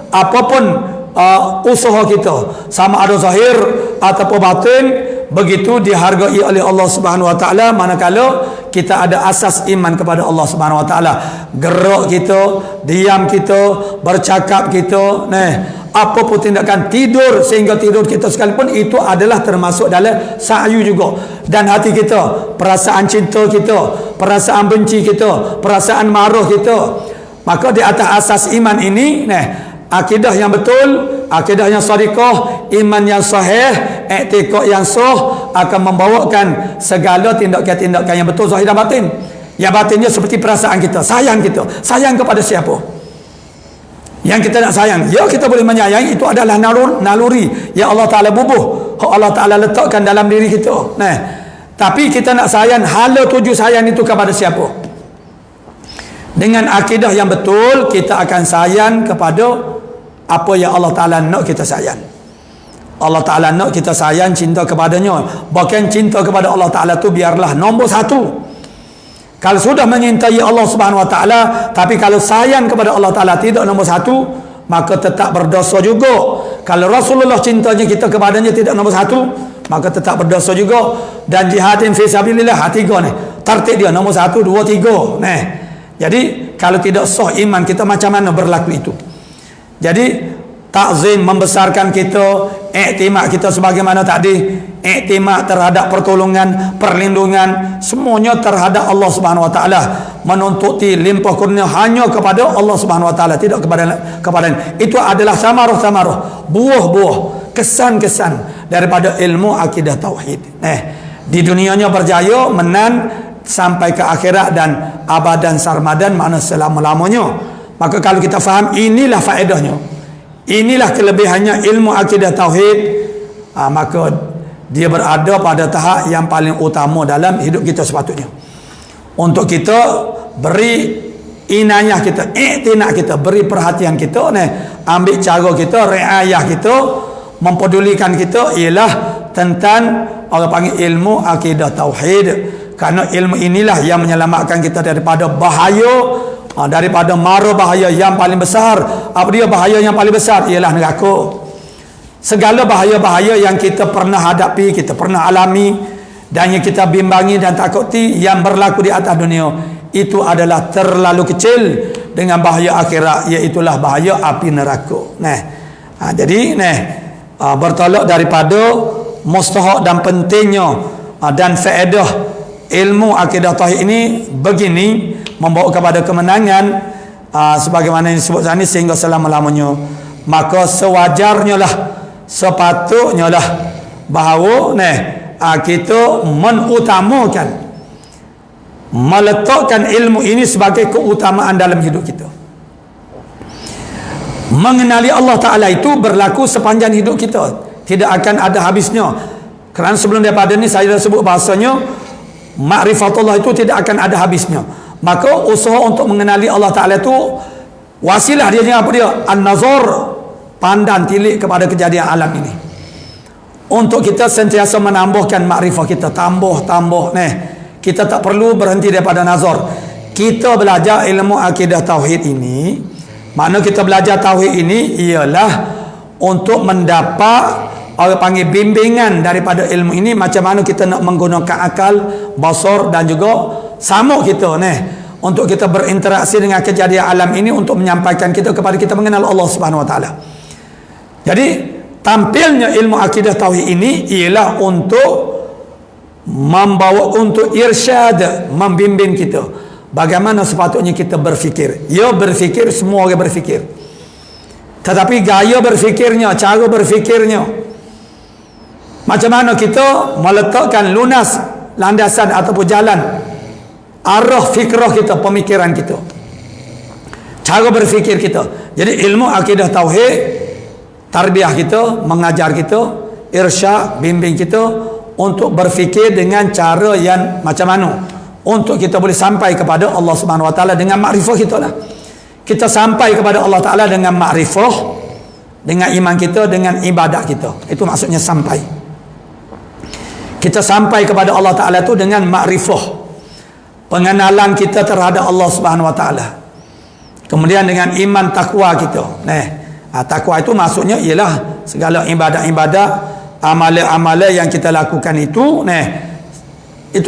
A: Apapun usaha kita, sama ada zahir ataupun batin, begitu dihargai oleh Allah Subhanahu Wa Ta'ala manakala kita ada asas iman kepada Allah Subhanahu Wa Ta'ala. Gerak kita, diam kita, bercakap kita, apapun tindakan, tidur sehingga tidur kita sekalipun, itu adalah termasuk dalam sa'yu juga. Dan hati kita, perasaan cinta kita, perasaan benci kita, perasaan marah kita, maka di atas asas iman ini, akidah yang betul, akidah yang shadiqah, iman yang sahih, i'tiqad yang sah, akan membawakan segala tindakan-tindakan yang betul zahir dan batin. Yang batinnya seperti perasaan kita, sayang kepada siapa yang kita nak sayang. Ya, kita boleh menyayangi, itu adalah naluri yang Allah Ta'ala bubuh, Allah Ta'ala letakkan dalam diri kita. Tapi kita nak sayang, hala tuju sayang itu kepada siapa? Dengan akidah yang betul, kita akan sayang kepada apa yang Allah Ta'ala nak kita sayang. Allah Ta'ala nak kita sayang, cinta kepadanya. Bahkan cinta kepada Allah Ta'ala tu biarlah nombor satu. Kalau sudah menyintai Allah Subhanahu Wa Ta'ala, tapi kalau sayang kepada Allah Ta'ala tidak nombor satu, maka tetap berdosa juga. Kalau Rasulullah cintanya kita kepadanya tidak nombor satu, maka tetap berdosa juga. Dan jihadin fi sabilillah, tiga tertib dia nombor satu, dua, tiga. Jadi kalau tidak sah iman kita, macam mana berlaku itu? Jadi takzim, membesarkan kita, iktimak kita sebagaimana tadi, iktimak terhadap pertolongan, perlindungan, semuanya terhadap Allah Subhanahu Wa Ta'ala, menuntuti limpah kurnia hanya kepada Allah Subhanahu Wa Ta'ala, tidak kepada itu adalah samarah, buah-buah, kesan-kesan daripada ilmu akidah tauhid. Di dunianya berjaya, menang sampai ke akhirat dan abadan sarmadan, makna selama-lamanya. Maka kalau kita faham, inilah faedahnya, inilah kelebihannya ilmu akidah tauhid, maka dia berada pada tahap yang paling utama dalam hidup kita sepatutnya. Untuk kita beri inayah kita, iktinak kita, beri perhatian kita, ambil cara kita, riayah kita, mempedulikan kita, ialah tentang orang panggil ilmu akidah tauhid. Karena ilmu inilah yang menyelamatkan kita daripada bahaya, daripada mara bahaya yang paling besar. Apa dia bahaya yang paling besar? Ialah neraka. Segala bahaya-bahaya yang kita pernah hadapi, kita pernah alami, dan yang kita bimbangi dan takuti yang berlaku di atas dunia itu adalah terlalu kecil dengan bahaya akhirat, iaitulah bahaya api neraka. Jadi bertolak daripada mustahak dan pentingnya dan faedah ilmu akidah tauhid ini begini, membawa kepada kemenangan sebagaimana yang disebut tadi sehingga selama-lamanya. Maka sewajarnya lah, sepatutnya lah bahawa kita menutamakan, meletakkan ilmu ini sebagai keutamaan dalam hidup kita. Mengenali Allah Ta'ala itu berlaku sepanjang hidup kita, tidak akan ada habisnya. Kerana sebelum daripada ini saya dah sebut bahasanya ma'rifatullah itu tidak akan ada habisnya. Maka usaha untuk mengenali Allah Ta'ala itu wasilah dia apa dia? An-nazar, pandang tilik kepada kejadian alam ini, untuk kita sentiasa menambahkan makrifah kita, tambah kita tak perlu berhenti daripada nazar. Kita belajar ilmu akidah tauhid ini, makna kita belajar tauhid ini ialah untuk mendapat orang panggil bimbingan daripada ilmu ini, macam mana kita nak menggunakan akal, basar dan juga samuk kita untuk kita berinteraksi dengan kejadian alam ini, untuk menyampaikan kita kepada kita mengenal Allah Subhanahu Wa Taala. Jadi tampilnya ilmu akidah tauhid ini ialah untuk membawa, untuk irsyad, membimbing kita bagaimana sepatutnya kita berfikir. Ya, berfikir, semua orang berfikir, tetapi gaya berfikirnya, cara berfikirnya, macam mana kita meletakkan lunas landasan ataupun jalan arah fikrah kita, pemikiran kita, cara berfikir kita. Jadi ilmu akidah tauhid tarbiyah kita, mengajar kita, irsyad, bimbing kita untuk berfikir dengan cara yang macam mana untuk kita boleh sampai kepada Allah Subhanahu Wa Taala dengan makrifah kita lah. Kita sampai kepada Allah Taala dengan makrifah, dengan iman kita, dengan ibadat kita. Itu maksudnya sampai. Kita sampai kepada Allah Taala itu dengan makrifah, pengenalan kita terhadap Allah Subhanahu Wa Taala. Kemudian dengan iman takwa kita. Takwa itu maksudnya ialah segala ibadat-ibadat, amalan-amalan yang kita lakukan itu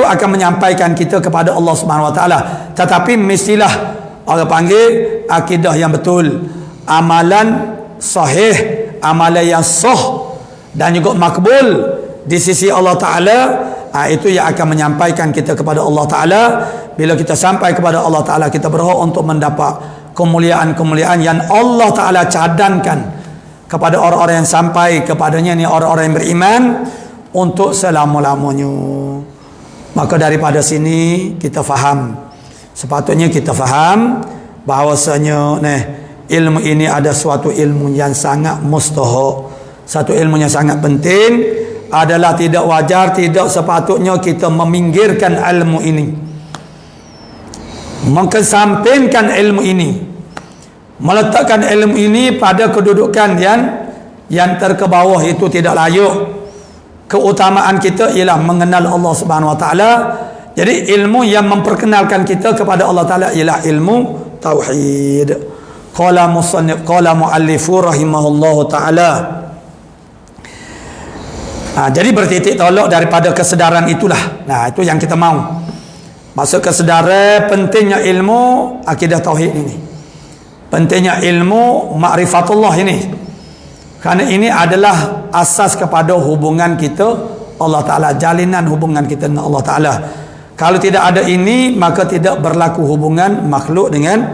A: akan menyampaikan kita kepada Allah Subhanahu Wa Taala. Tetapi mestilah orang panggil akidah yang betul, amalan sahih, amalan yang sah dan juga makbul di sisi Allah Taala. Itu yang akan menyampaikan kita kepada Allah Taala. Bila kita sampai kepada Allah Taala, kita berhak untuk mendapat kemuliaan-kemuliaan yang Allah Ta'ala cadangkan kepada orang-orang yang sampai kepadanya, ni orang-orang yang beriman, untuk selama-lamanya. Maka daripada sini kita faham, sepatutnya kita faham bahawasanya ilmu ini ada suatu ilmu yang sangat mustahak, satu ilmu yang sangat penting. Adalah tidak wajar, tidak sepatutnya kita meminggirkan ilmu ini, mengesampingkan ilmu ini, meletakkan ilmu ini pada kedudukan yang terkebawah. Itu tidak layak. Keutamaan kita ialah mengenal Allah Subhanahu Wa Taala. Jadi ilmu yang memperkenalkan kita kepada Allah Taala ialah ilmu tauhid. Qala musannif, qala muallifu rahimahullahu taala. Jadi bertitik tolak daripada kesedaran itulah. Itu yang kita mau. Maksud kesedaran pentingnya ilmu akidah tauhid ini, pentingnya ilmu ma'rifatullah ini, kerana ini adalah asas kepada hubungan kita Allah Ta'ala, jalinan hubungan kita dengan Allah Ta'ala. Kalau tidak ada ini, maka tidak berlaku hubungan makhluk dengan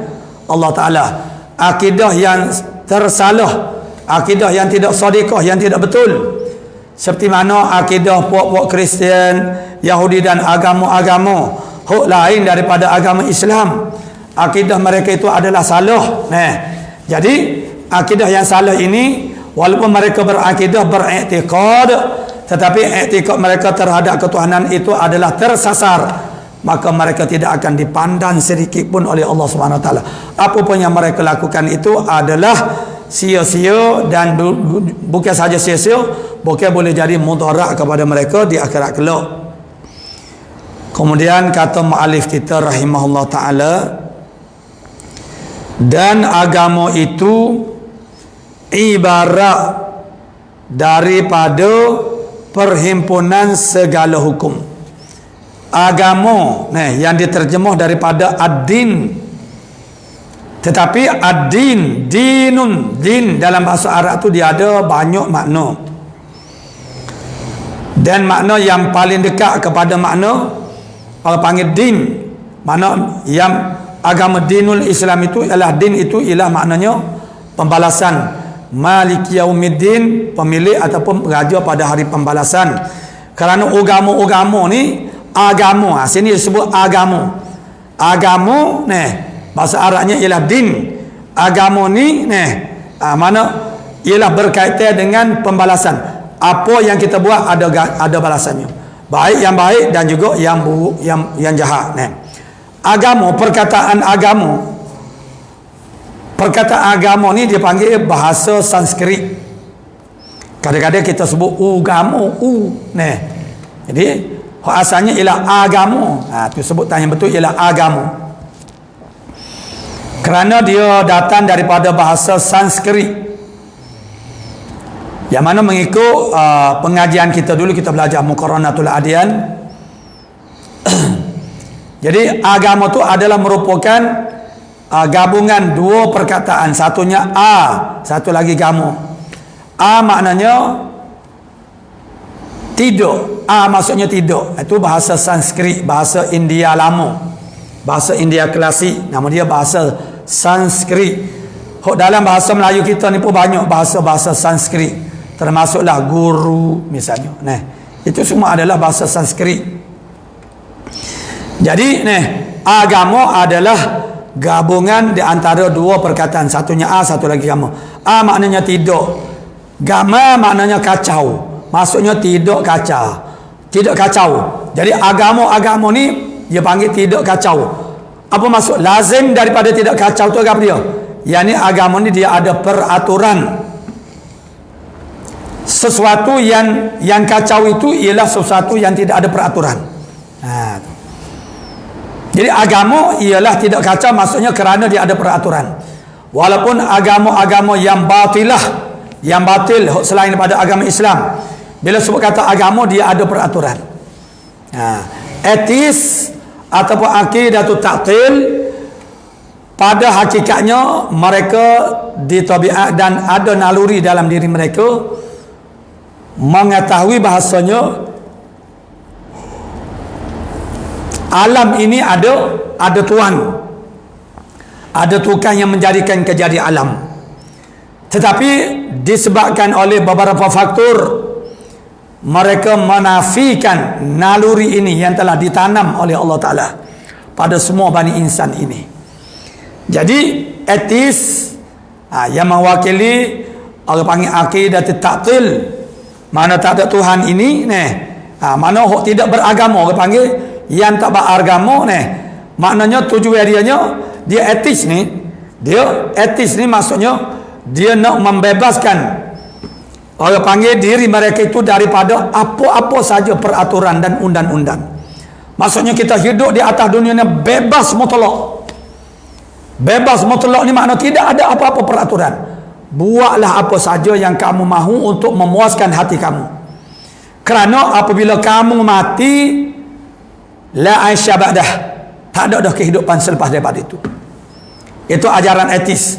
A: Allah Ta'ala. Akidah yang tersalah, akidah yang tidak sadiqah, yang tidak betul, seperti mana akidah puak-puak Kristian, Yahudi dan agama-agama hak lain daripada agama Islam, akidah mereka itu adalah salah. Jadi akidah yang salah ini, walaupun mereka berakidah, beriktikad, tetapi iktikad mereka terhadap ketuhanan itu adalah tersasar, maka mereka tidak akan dipandang sedikit pun oleh Allah Subhanahu Wa Taala. Apa pun yang mereka lakukan itu adalah sia-sia, dan bukan saja sia-sia, bukan boleh jadi mudarat kepada mereka di akhirat kelak. Kemudian kata mu'alif kita rahimahullah ta'ala, dan agama itu ibarat daripada perhimpunan segala hukum. agama, yang diterjemah daripada ad-din. Tetapi ad-din, dinun, din dalam bahasa Arab tu dia ada banyak makna. Dan makna yang paling dekat kepada makna orang panggil din, makna yang agama dinul Islam itu ialah din itu ialah maknanya pembalasan. Maliki yaumiddin, pemilik ataupun raja pada hari pembalasan. Kerana agama-agama ni agama, sini disebut agama. Agama bahasa Arabnya ialah din. Agama ni mana ialah berkaitan dengan pembalasan. Apa yang kita buat ada balasannya. Baik yang baik dan juga yang buruk, yang jahat. Agama, perkataan agama. Perkataan agama ni dia panggil bahasa Sanskrit. Kadang-kadang kita sebut agama, Jadi asalnya ialah agama. Tu sebutan yang betul ialah agama. Kerana dia datang daripada bahasa Sanskrit. Yang mana mengikut pengajian kita dulu, kita belajar Muqarranatul Adyan. Jadi agama tu adalah merupakan gabungan dua perkataan. Satunya satu lagi gamu. Maknanya tidak. Maksudnya tidak. Itu bahasa Sanskrit, bahasa India lama, bahasa India klasik. Nama dia bahasa Sanskrit. Dalam bahasa Melayu kita ni pun banyak bahasa-bahasa Sanskrit. Termasuklah guru misalnya. Itu semua adalah bahasa Sanskrit. Jadi agama adalah gabungan di antara dua perkataan. Satunya satu lagi gama. Maknanya tidak. Gama maknanya kacau. Maksudnya tidak kacau. Tidak kacau. Jadi agama ni dia panggil tidak kacau. Apa maksud? Lazim daripada tidak kacau tu apa dia? Yang ni agama ni dia ada peraturan. Sesuatu yang kacau itu ialah sesuatu yang tidak ada peraturan. Jadi agama ialah tidak kacau, maksudnya kerana dia ada peraturan. Walaupun agama-agama yang batilah, yang batil selain daripada agama Islam, bila sebut kata agama dia ada peraturan. Etis ataupun akidatul ta'til, pada hakikatnya mereka di tabiat dan ada naluri dalam diri mereka mengetahui bahasanya alam ini ada Tuhan, ada tukang yang menjadikan kejadian alam. Tetapi disebabkan oleh beberapa faktor, mereka menafikan naluri ini yang telah ditanam oleh Allah Ta'ala pada semua bani insan ini. Jadi etis yang mewakili orang panggil akidah ta'til, mana tak ada Tuhan ini mana tidak beragama, orang panggil yang tak beragama maknanya tujuan dia etis ni. Dia etis ni maksudnya dia nak membebaskan orang panggil diri mereka itu daripada apa-apa saja peraturan dan undang-undang. Maksudnya kita hidup di atas dunia ni bebas mutlak. Bebas mutlak ni makna tidak ada apa-apa peraturan. Buatlah apa saja yang kamu mahu untuk memuaskan hati kamu. Kerana apabila kamu mati, la aisha ba'dah, tak ada dah kehidupan selepas daripada itu. Itu ajaran etis.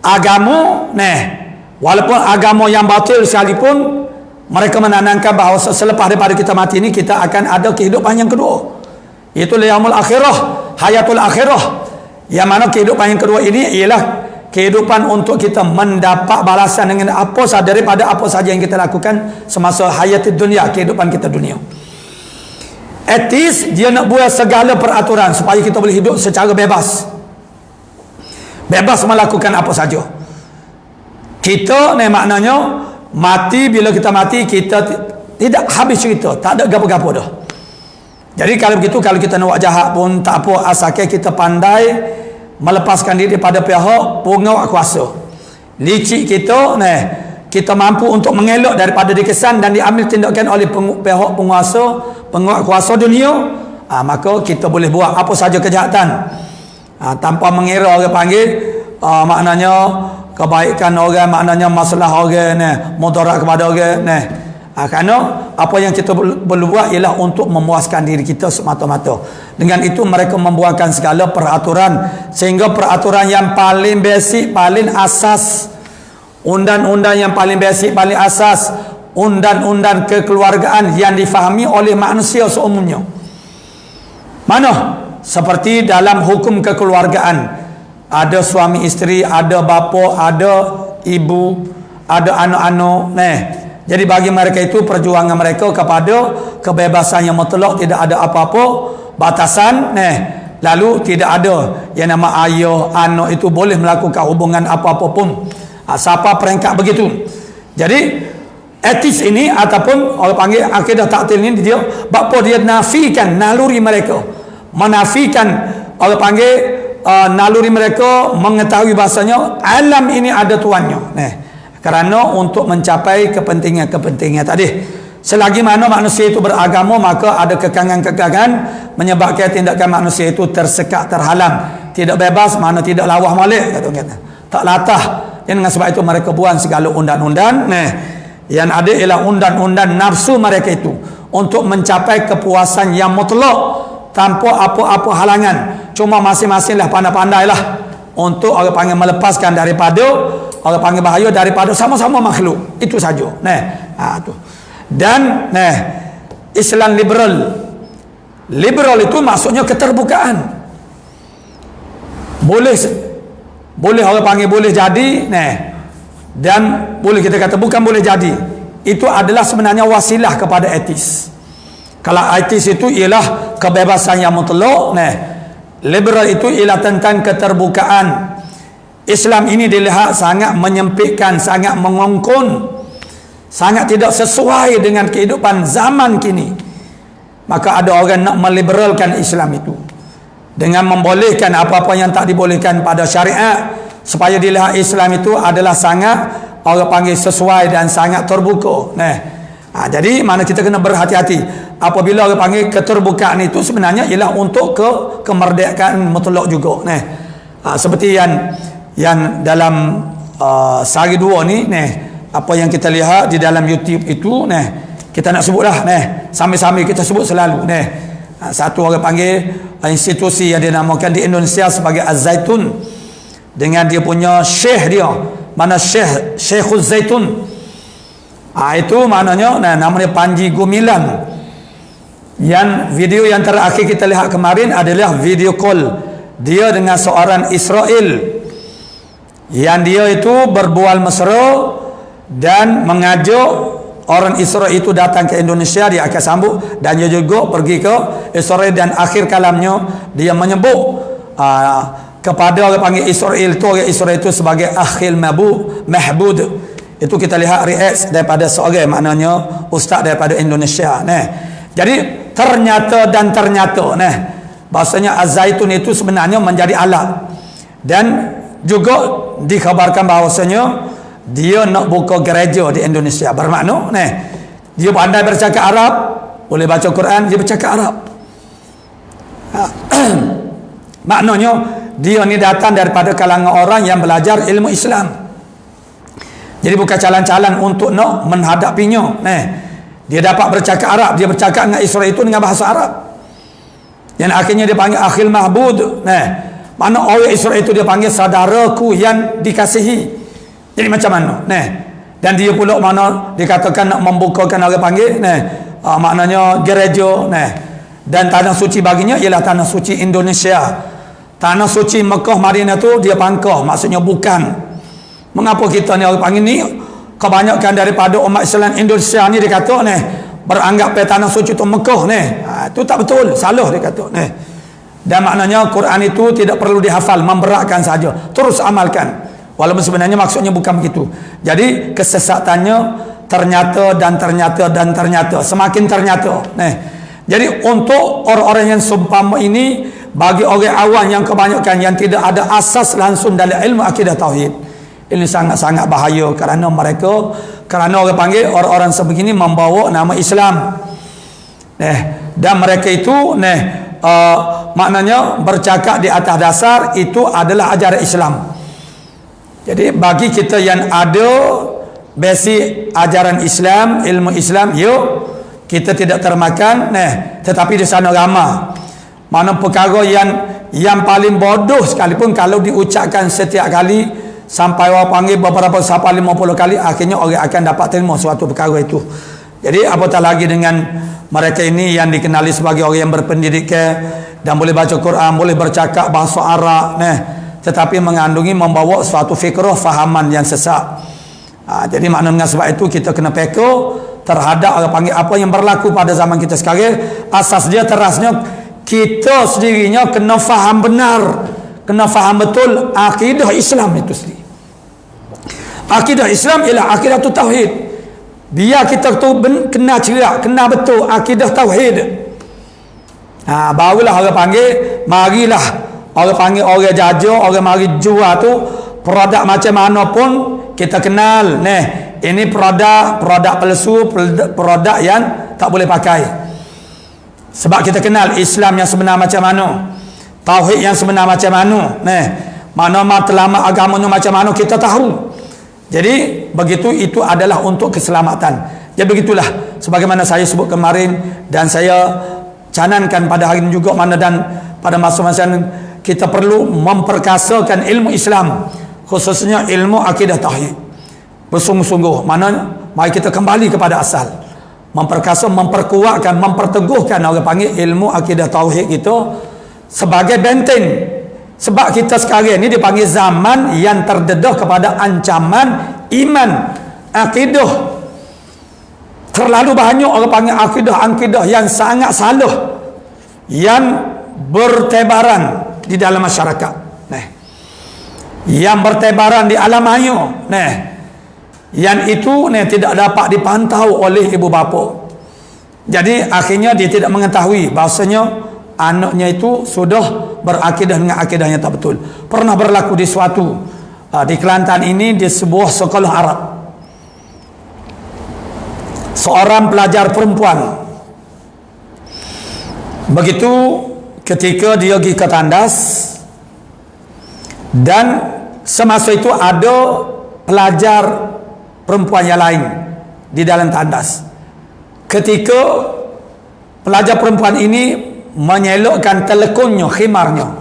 A: Agama walaupun agama yang batil sekalipun, mereka menanamkan bahawa selepas daripada kita mati ini kita akan ada kehidupan yang kedua. Itu yaumul akhirah, hayatul akhirah. Yang mana kehidupan yang kedua ini ialah kehidupan untuk kita mendapat balasan dengan apa sahaja daripada apa saja yang kita lakukan semasa hayat dunia, kehidupan kita dunia. Etis dia nak buat segala peraturan supaya kita boleh hidup secara bebas. Bebas melakukan apa saja. Kita maknanya mati, bila kita mati kita tidak habis cerita, tak ada gapo-gapo dah. Jadi kalau begitu, kalau kita nak buat jahat pun tak apa, asalkan kita pandai melepaskan diri pada pihak pengawal kuasa. Licik kita kita mampu untuk mengelak daripada dikesan dan diambil tindakan oleh pihak penguasa, pengawal kuasa dunia, maka kita boleh buat apa saja kejahatan tanpa mengira orang panggil maknanya kebaikan orang, maknanya masalah orang mudarat kepada orang Kerana apa yang kita perlu buat ialah untuk memuaskan diri kita semata-mata. Dengan itu mereka membuatkan segala peraturan, sehingga peraturan yang paling basic, paling asas, undang-undang yang paling basic, paling asas, undang-undang kekeluargaan yang difahami oleh manusia seumumnya. Mana? Seperti dalam hukum kekeluargaan, ada suami isteri, ada bapa, ada ibu, ada anak-anak. Jadi bagi mereka itu perjuangan mereka kepada kebebasan yang mutlak, tidak ada apa-apa batasan. Lalu tidak ada yang nama ayah, anak itu boleh melakukan hubungan apa-apa pun. Siapa peringkat begitu. Jadi etis ini ataupun orang panggil akidah taktil ini, dia bapa dia nafikan naluri mereka, menafikan orang panggil naluri mereka, mengetahui bahasanya alam ini ada tuannya. Kerana untuk mencapai kepentingan-kepentingan tadi. Selagi mana manusia itu beragama, maka ada kekangan-kekangan menyebabkan tindakan manusia itu tersekat, terhalang, tidak bebas, mana tidak lawah malik, kata. Tak latah. Dan dengan sebab itu mereka buang segala undang-undang. Yang ada ialah undang-undang nafsu mereka itu untuk mencapai kepuasan yang mutlak tanpa apa-apa halangan. Cuma masing-masing lah pandai-pandai lah untuk orang panggil melepaskan daripada orang panggil bahaya daripada sama-sama makhluk. Itu saja. Tu. Dan Islam liberal itu maksudnya keterbukaan. Boleh orang panggil boleh jadi, dan boleh kita kata bukan boleh jadi. Itu adalah sebenarnya wasilah kepada etis. Kalau etis itu ialah kebebasan yang mutlak, liberal itu ialah tentang keterbukaan. Islam ini dilihat sangat menyempitkan, sangat mengongkon, sangat tidak sesuai dengan kehidupan zaman kini. Maka ada orang nak meliberalkan Islam itu dengan membolehkan apa-apa yang tak dibolehkan pada syariat, supaya dilihat Islam itu adalah sangat orang panggil sesuai dan sangat terbuka. Jadi mana kita kena berhati-hati apabila orang panggil keterbukaan itu sebenarnya ialah untuk kemerdekaan mutlak juga. Seperti yang dalam sehari dua ni, apa yang kita lihat di dalam YouTube itu, kita nak sebutlah, sambil-sambil kita sebut selalu. Satu orang panggil institusi yang dinamakan di Indonesia sebagai Az-Zaitun, dengan dia punya syekh dia, mana Syekhuz Zaitun. Itu maknanya namanya Panji Gumilang. Yang video yang terakhir kita lihat kemarin adalah video call dia dengan seorang Israel, yang dia itu berbual mesra dan mengajak orang Israel itu datang ke Indonesia. Dia akan sambut, dan dia juga pergi ke Israel, dan akhir kalamnya dia menyebut kepada orang panggil Israel itu sebagai akhil mahbud. Itu kita lihat react daripada seorang, maknanya ustaz daripada Indonesia. Jadi ternyata bahasanya Az-Zaitun itu sebenarnya menjadi alat, dan juga dikhabarkan bahawasanya dia nak buka gereja di Indonesia. Bermakna dia pandai bercakap Arab, boleh baca Quran, dia bercakap Arab. Maknanya dia ni datang daripada kalangan orang yang belajar ilmu Islam. Jadi bukan calan-calan untuk nak menghadapinya. Dia dapat bercakap Arab, dia bercakap dengan Israel itu dengan bahasa Arab. Yang akhirnya dia panggil akhil mahbud. Mana orang Israel itu dia panggil saudaraku yang dikasihi. Jadi macam mana? Dan dia pula mana dikatakan nak membukakan orang panggil maknanya gereja. Dan tanah suci baginya ialah tanah suci Indonesia. Tanah suci Mekah Madinah tu dia pangkah, maksudnya bukan. Mengapa kita ni orang panggil ni kebanyakan daripada umat Islam Indonesia ni dia kata beranggap tanah suci tu Mekah itu tak betul, salah dia kata. Dan maknanya Quran itu tidak perlu dihafal, memberatkan saja, terus amalkan, walaupun sebenarnya maksudnya bukan begitu. Jadi kesesatannya ternyata semakin ternyata. Jadi untuk orang-orang yang seumpama ini, bagi orang awam yang kebanyakan yang tidak ada asas langsung dalam ilmu akidah tauhid, ini sangat-sangat bahaya, kerana orang panggil orang-orang sebegini membawa nama Islam. Dan mereka itu maknanya bercakap di atas dasar itu adalah ajaran Islam. Jadi bagi kita yang ada basic ajaran Islam, ilmu Islam, yuk kita tidak termakan, tetapi di sana ramah. Mana perkara yang paling bodoh sekalipun kalau diucapkan setiap kali sampai orang panggil beberapa sampai 50 kali, akhirnya orang akan dapat terima suatu perkara itu. Jadi apatah lagi dengan mereka ini yang dikenali sebagai orang yang berpendidikan dan boleh baca Quran, boleh bercakap bahasa Arab, tetapi mengandungi membawa suatu fikrah fahaman yang sesat. Jadi maknanya sebab itu kita kena peka terhadap orang panggil apa yang berlaku pada zaman kita sekarang. Asas dia terasnya kita sendirinya kena faham benar, kena faham betul akidah Islam itu sendiri. Akidah Islam ialah akidah tu tauhid. Biar kita tu kena cerak, kena betul akidah tauhid. Barulah orang panggil, marilah orang panggil orang jajah, orang mari jual tu produk macam mana pun kita kenal. Ini produk palsu, produk yang tak boleh pakai. Sebab kita kenal Islam yang sebenar macam mana, tauhid yang sebenar macam mana, mana matlamat agamanya macam mana kita tahu. Jadi begitu, itu adalah untuk keselamatan. Jadi begitulah sebagaimana saya sebut kemarin dan saya canankan pada hari ini juga, mana dan pada masa-masa kita perlu memperkasakan ilmu Islam, khususnya ilmu akidah tauhid bersungguh-sungguh. Mana mari kita kembali kepada asal, memperkasa, memperkuatkan, memperteguhkan orang panggil ilmu akidah tauhid itu sebagai benteng. Sebab kita sekarang ini dipanggil zaman yang terdedah kepada ancaman iman, akidah. Terlalu banyak orang panggil akidah yang sangat salah yang bertebaran di dalam masyarakat. Yang bertebaran di alam maya. Yang itu tidak dapat dipantau oleh ibu bapa. Jadi akhirnya dia tidak mengetahui bahasanya anaknya itu sudah berakidah dengan akidah yang tak betul. Pernah berlaku di suatu di Kelantan ini, di sebuah sekolah Arab, seorang pelajar perempuan begitu ketika dia pergi ke tandas, dan semasa itu ada pelajar perempuan yang lain di dalam tandas. Ketika pelajar perempuan ini menyelokkan telekonnya, khimarnya,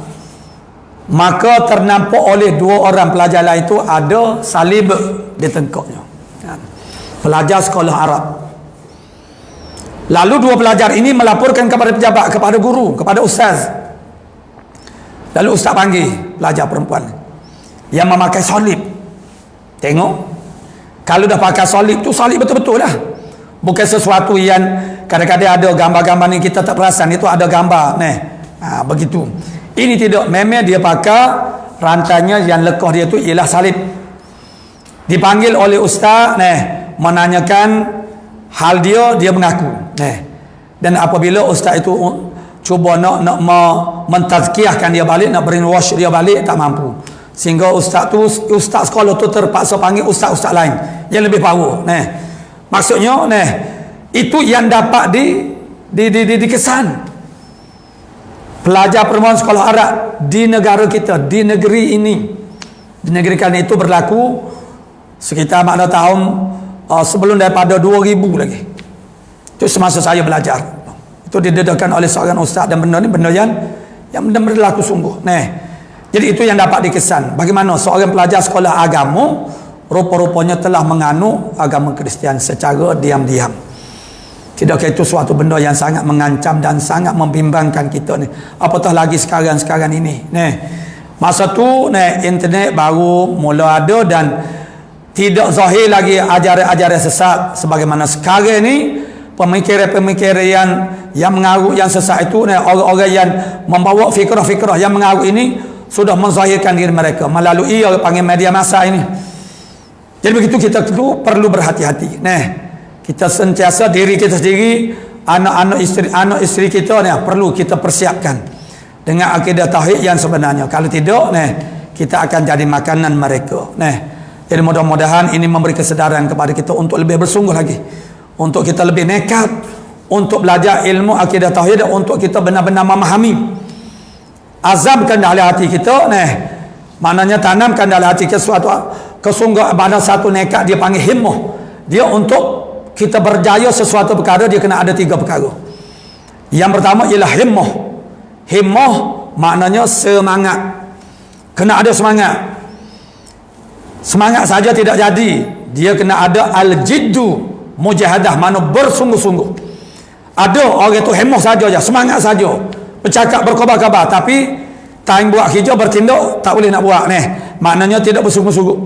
A: maka ternampak oleh dua orang pelajar lain itu ada salib di tengkuknya. Pelajar sekolah Arab. Lalu dua pelajar ini melaporkan kepada pejabat, kepada guru, kepada ustaz. Lalu ustaz panggil pelajar perempuan yang memakai salib. Tengok, kalau dah pakai salib tu salib betul-betul lah, bukan sesuatu yang kadang-kadang ada gambar-gambar ni kita tak perasan itu ada gambar begitu. Ini tidak, memang dia pakai rantainya yang lekah dia tu ialah salib. Dipanggil oleh ustaz menanyakan hal dia mengaku. Dan apabila ustaz itu cuba nak mentazkiyahkan dia balik, nak brainwash dia balik, tak mampu. Sehingga ustaz sekolah tu terpaksa panggil ustaz lain yang lebih power. Maksudnya itu yang dapat dikesan. Pelajar perempuan sekolah Arab di negara kita, di negeri ini, di negeri kami itu berlaku sekitar makna tahun sebelum daripada 2000 lagi. Itu semasa saya belajar. Itu didedahkan oleh seorang ustaz, dan benda ni benda yang berlaku sungguh. Jadi itu yang dapat dikesan. Bagaimana seorang pelajar sekolah agama rupa-rupanya telah menganut agama Kristian secara diam-diam. Tidakkah itu suatu benda yang sangat mengancam dan sangat membimbangkan kita ni? Apatah lagi sekarang ini. Masa tu internet baru mula ada dan tidak zahir lagi ajaran-ajaran sesat sebagaimana sekarang ni. Pemikiran-pemikiran yang mengarut yang sesat itu, orang-orang yang membawa fikrah-fikrah yang mengarut ini sudah menzahirkan diri mereka melalui orang panggil media masa ini. Jadi begitu kita perlu berhati-hati. Kita sentiasa diri kita sendiri, anak isteri kita perlu kita persiapkan dengan akidah tauhid yang sebenarnya. Kalau tidak, kita akan jadi makanan mereka. Jadi mudah-mudahan ini memberi kesedaran kepada kita untuk lebih bersungguh lagi, untuk kita lebih nekat untuk belajar ilmu akidah tauhid, dan untuk kita benar-benar memahami, azamkan dalam hati kita, maknanya tanamkan dalam hati kita suatu kesungguhan pada satu nekat dia panggil himmah. Dia untuk kita berjaya sesuatu perkara dia kena ada 3 perkara. Yang pertama ialah himmah. Himmah maknanya semangat. Kena ada semangat. Semangat saja tidak jadi. Dia kena ada al-jiddu mujahadah, mana bersungguh-sungguh. Ada orang itu himmah saja, semangat saja, bercakap berkobar-kobar, tapi time buat hijau bertindak tak boleh nak buat ni. Maknanya tidak bersungguh-sungguh.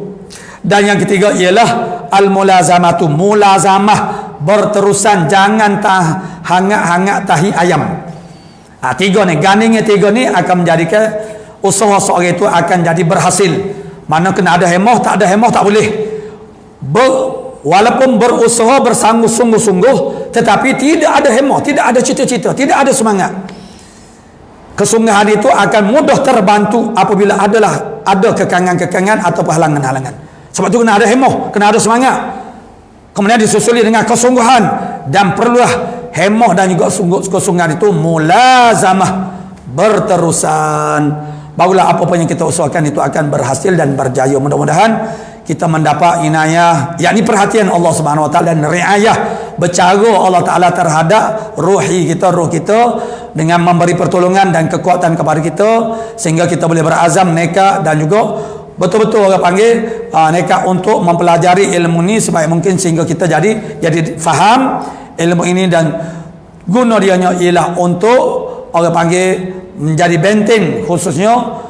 A: Dan yang ketiga ialah al-mulazamatu, mulazamah, berterusan, jangan hangat-hangat tahi ayam. 3 ni, gandingnya 3 ni akan menjadikan usaha seorang itu akan jadi berhasil. Mana kena ada himmah, tak ada himmah tak boleh. Walaupun berusaha bersungguh-sungguh, tetapi tidak ada himmah, tidak ada cita-cita, tidak ada semangat, kesungguhan itu akan mudah terbantu apabila ada kekangan-kekangan atau halangan-halangan. Sebab itu kena ada himmah, kena ada semangat, kemudian disusuli dengan kesungguhan. Dan perlulah himmah dan juga kesungguhan itu mulazamah, berterusan. Barulah apa pun yang kita usahakan itu akan berhasil dan berjaya. Mudah-mudahan kita mendapat inayah, yakni perhatian Allah Subhanahu Wa Taala dan riayah bercara Allah Taala terhadap ruh kita dengan memberi pertolongan dan kekuatan kepada kita, sehingga kita boleh berazam, nekat dan juga betul-betul orang panggil nekat untuk mempelajari ilmu ni sebaik mungkin, sehingga kita jadi faham ilmu ini dan guna dianya ialah untuk orang panggil menjadi benteng, khususnya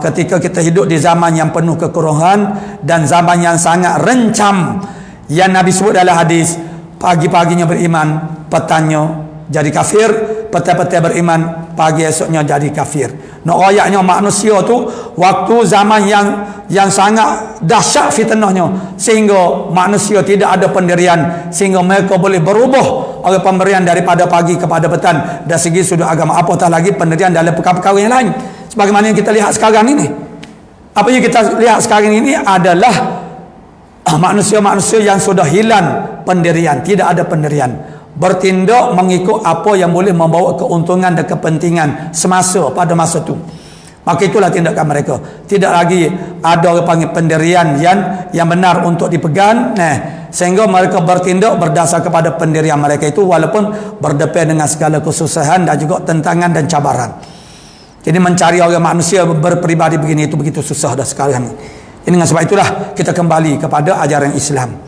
A: ketika kita hidup di zaman yang penuh kekurangan dan zaman yang sangat rencam, yang Nabi sebut dalam hadis, pagi-paginya beriman, petangnya jadi kafir, petang-petang beriman, pagi esoknya jadi kafir. Nak royaknya manusia tu waktu zaman yang sangat dahsyat fitnahnya, sehingga manusia tidak ada pendirian, sehingga mereka boleh berubah oleh pemberian daripada pagi kepada petang dari segi sudut agama, apatah lagi pendirian dalam perkara-perkara yang lain. Sebagaimana yang kita lihat sekarang ini, apa yang kita lihat sekarang ini adalah manusia-manusia yang sudah hilang pendirian, tidak ada pendirian, bertindak mengikut apa yang boleh membawa keuntungan dan kepentingan semasa pada masa itu. Maka itulah tindakan mereka. Tidak lagi ada orang panggil pendirian yang benar untuk dipegang, sehingga mereka bertindak berdasar kepada pendirian mereka itu, walaupun berdepan dengan segala kesusahan dan juga tentangan dan cabaran. Jadi mencari orang manusia berperibadi begini itu begitu susah dah sekarang. Ini dengan sebab itulah kita kembali kepada ajaran Islam,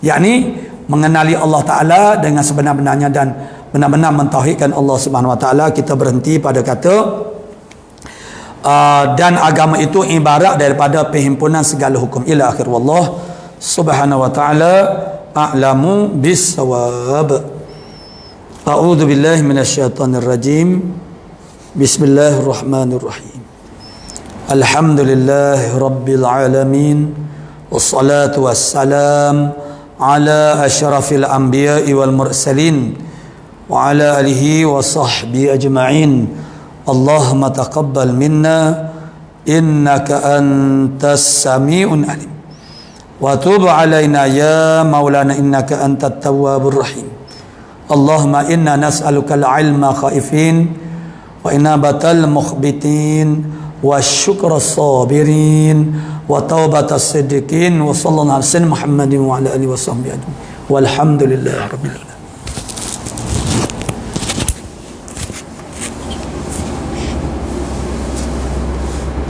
A: yakni mengenali Allah Ta'ala dengan sebenar-benarnya dan benar-benar mentauhidkan Allah Subhanahu Wa Ta'ala. Kita berhenti pada kata dan agama itu ibarat daripada perhimpunan segala hukum ila akhir. Wallah Subhanahu Wa Ta'ala a'lamu bis-shawab. A'udzu billahi minasyaitonir rajim. Bismillahirrahmanirrahim. Alhamdulillahi rabbil alamin, wassalatu wassalam ala asyrafil anbiya'i wal mursalin wa ala alihi wa sahbihi ajma'in. Allahumma taqabbal minna innaka antas sami'un alim wa tub alaina ya maulana innaka antat tawwabur rahim. Allahumma inna nas'aluka al-ilma khaifin wa inabatal mukhbitin wa syukra sabirin wa taubatas siddiqin wa sallallahu alaihi wasallam Muhammadin wa ala alihi wa sahbihi ajma'in walhamdulillahi rabbil alamin.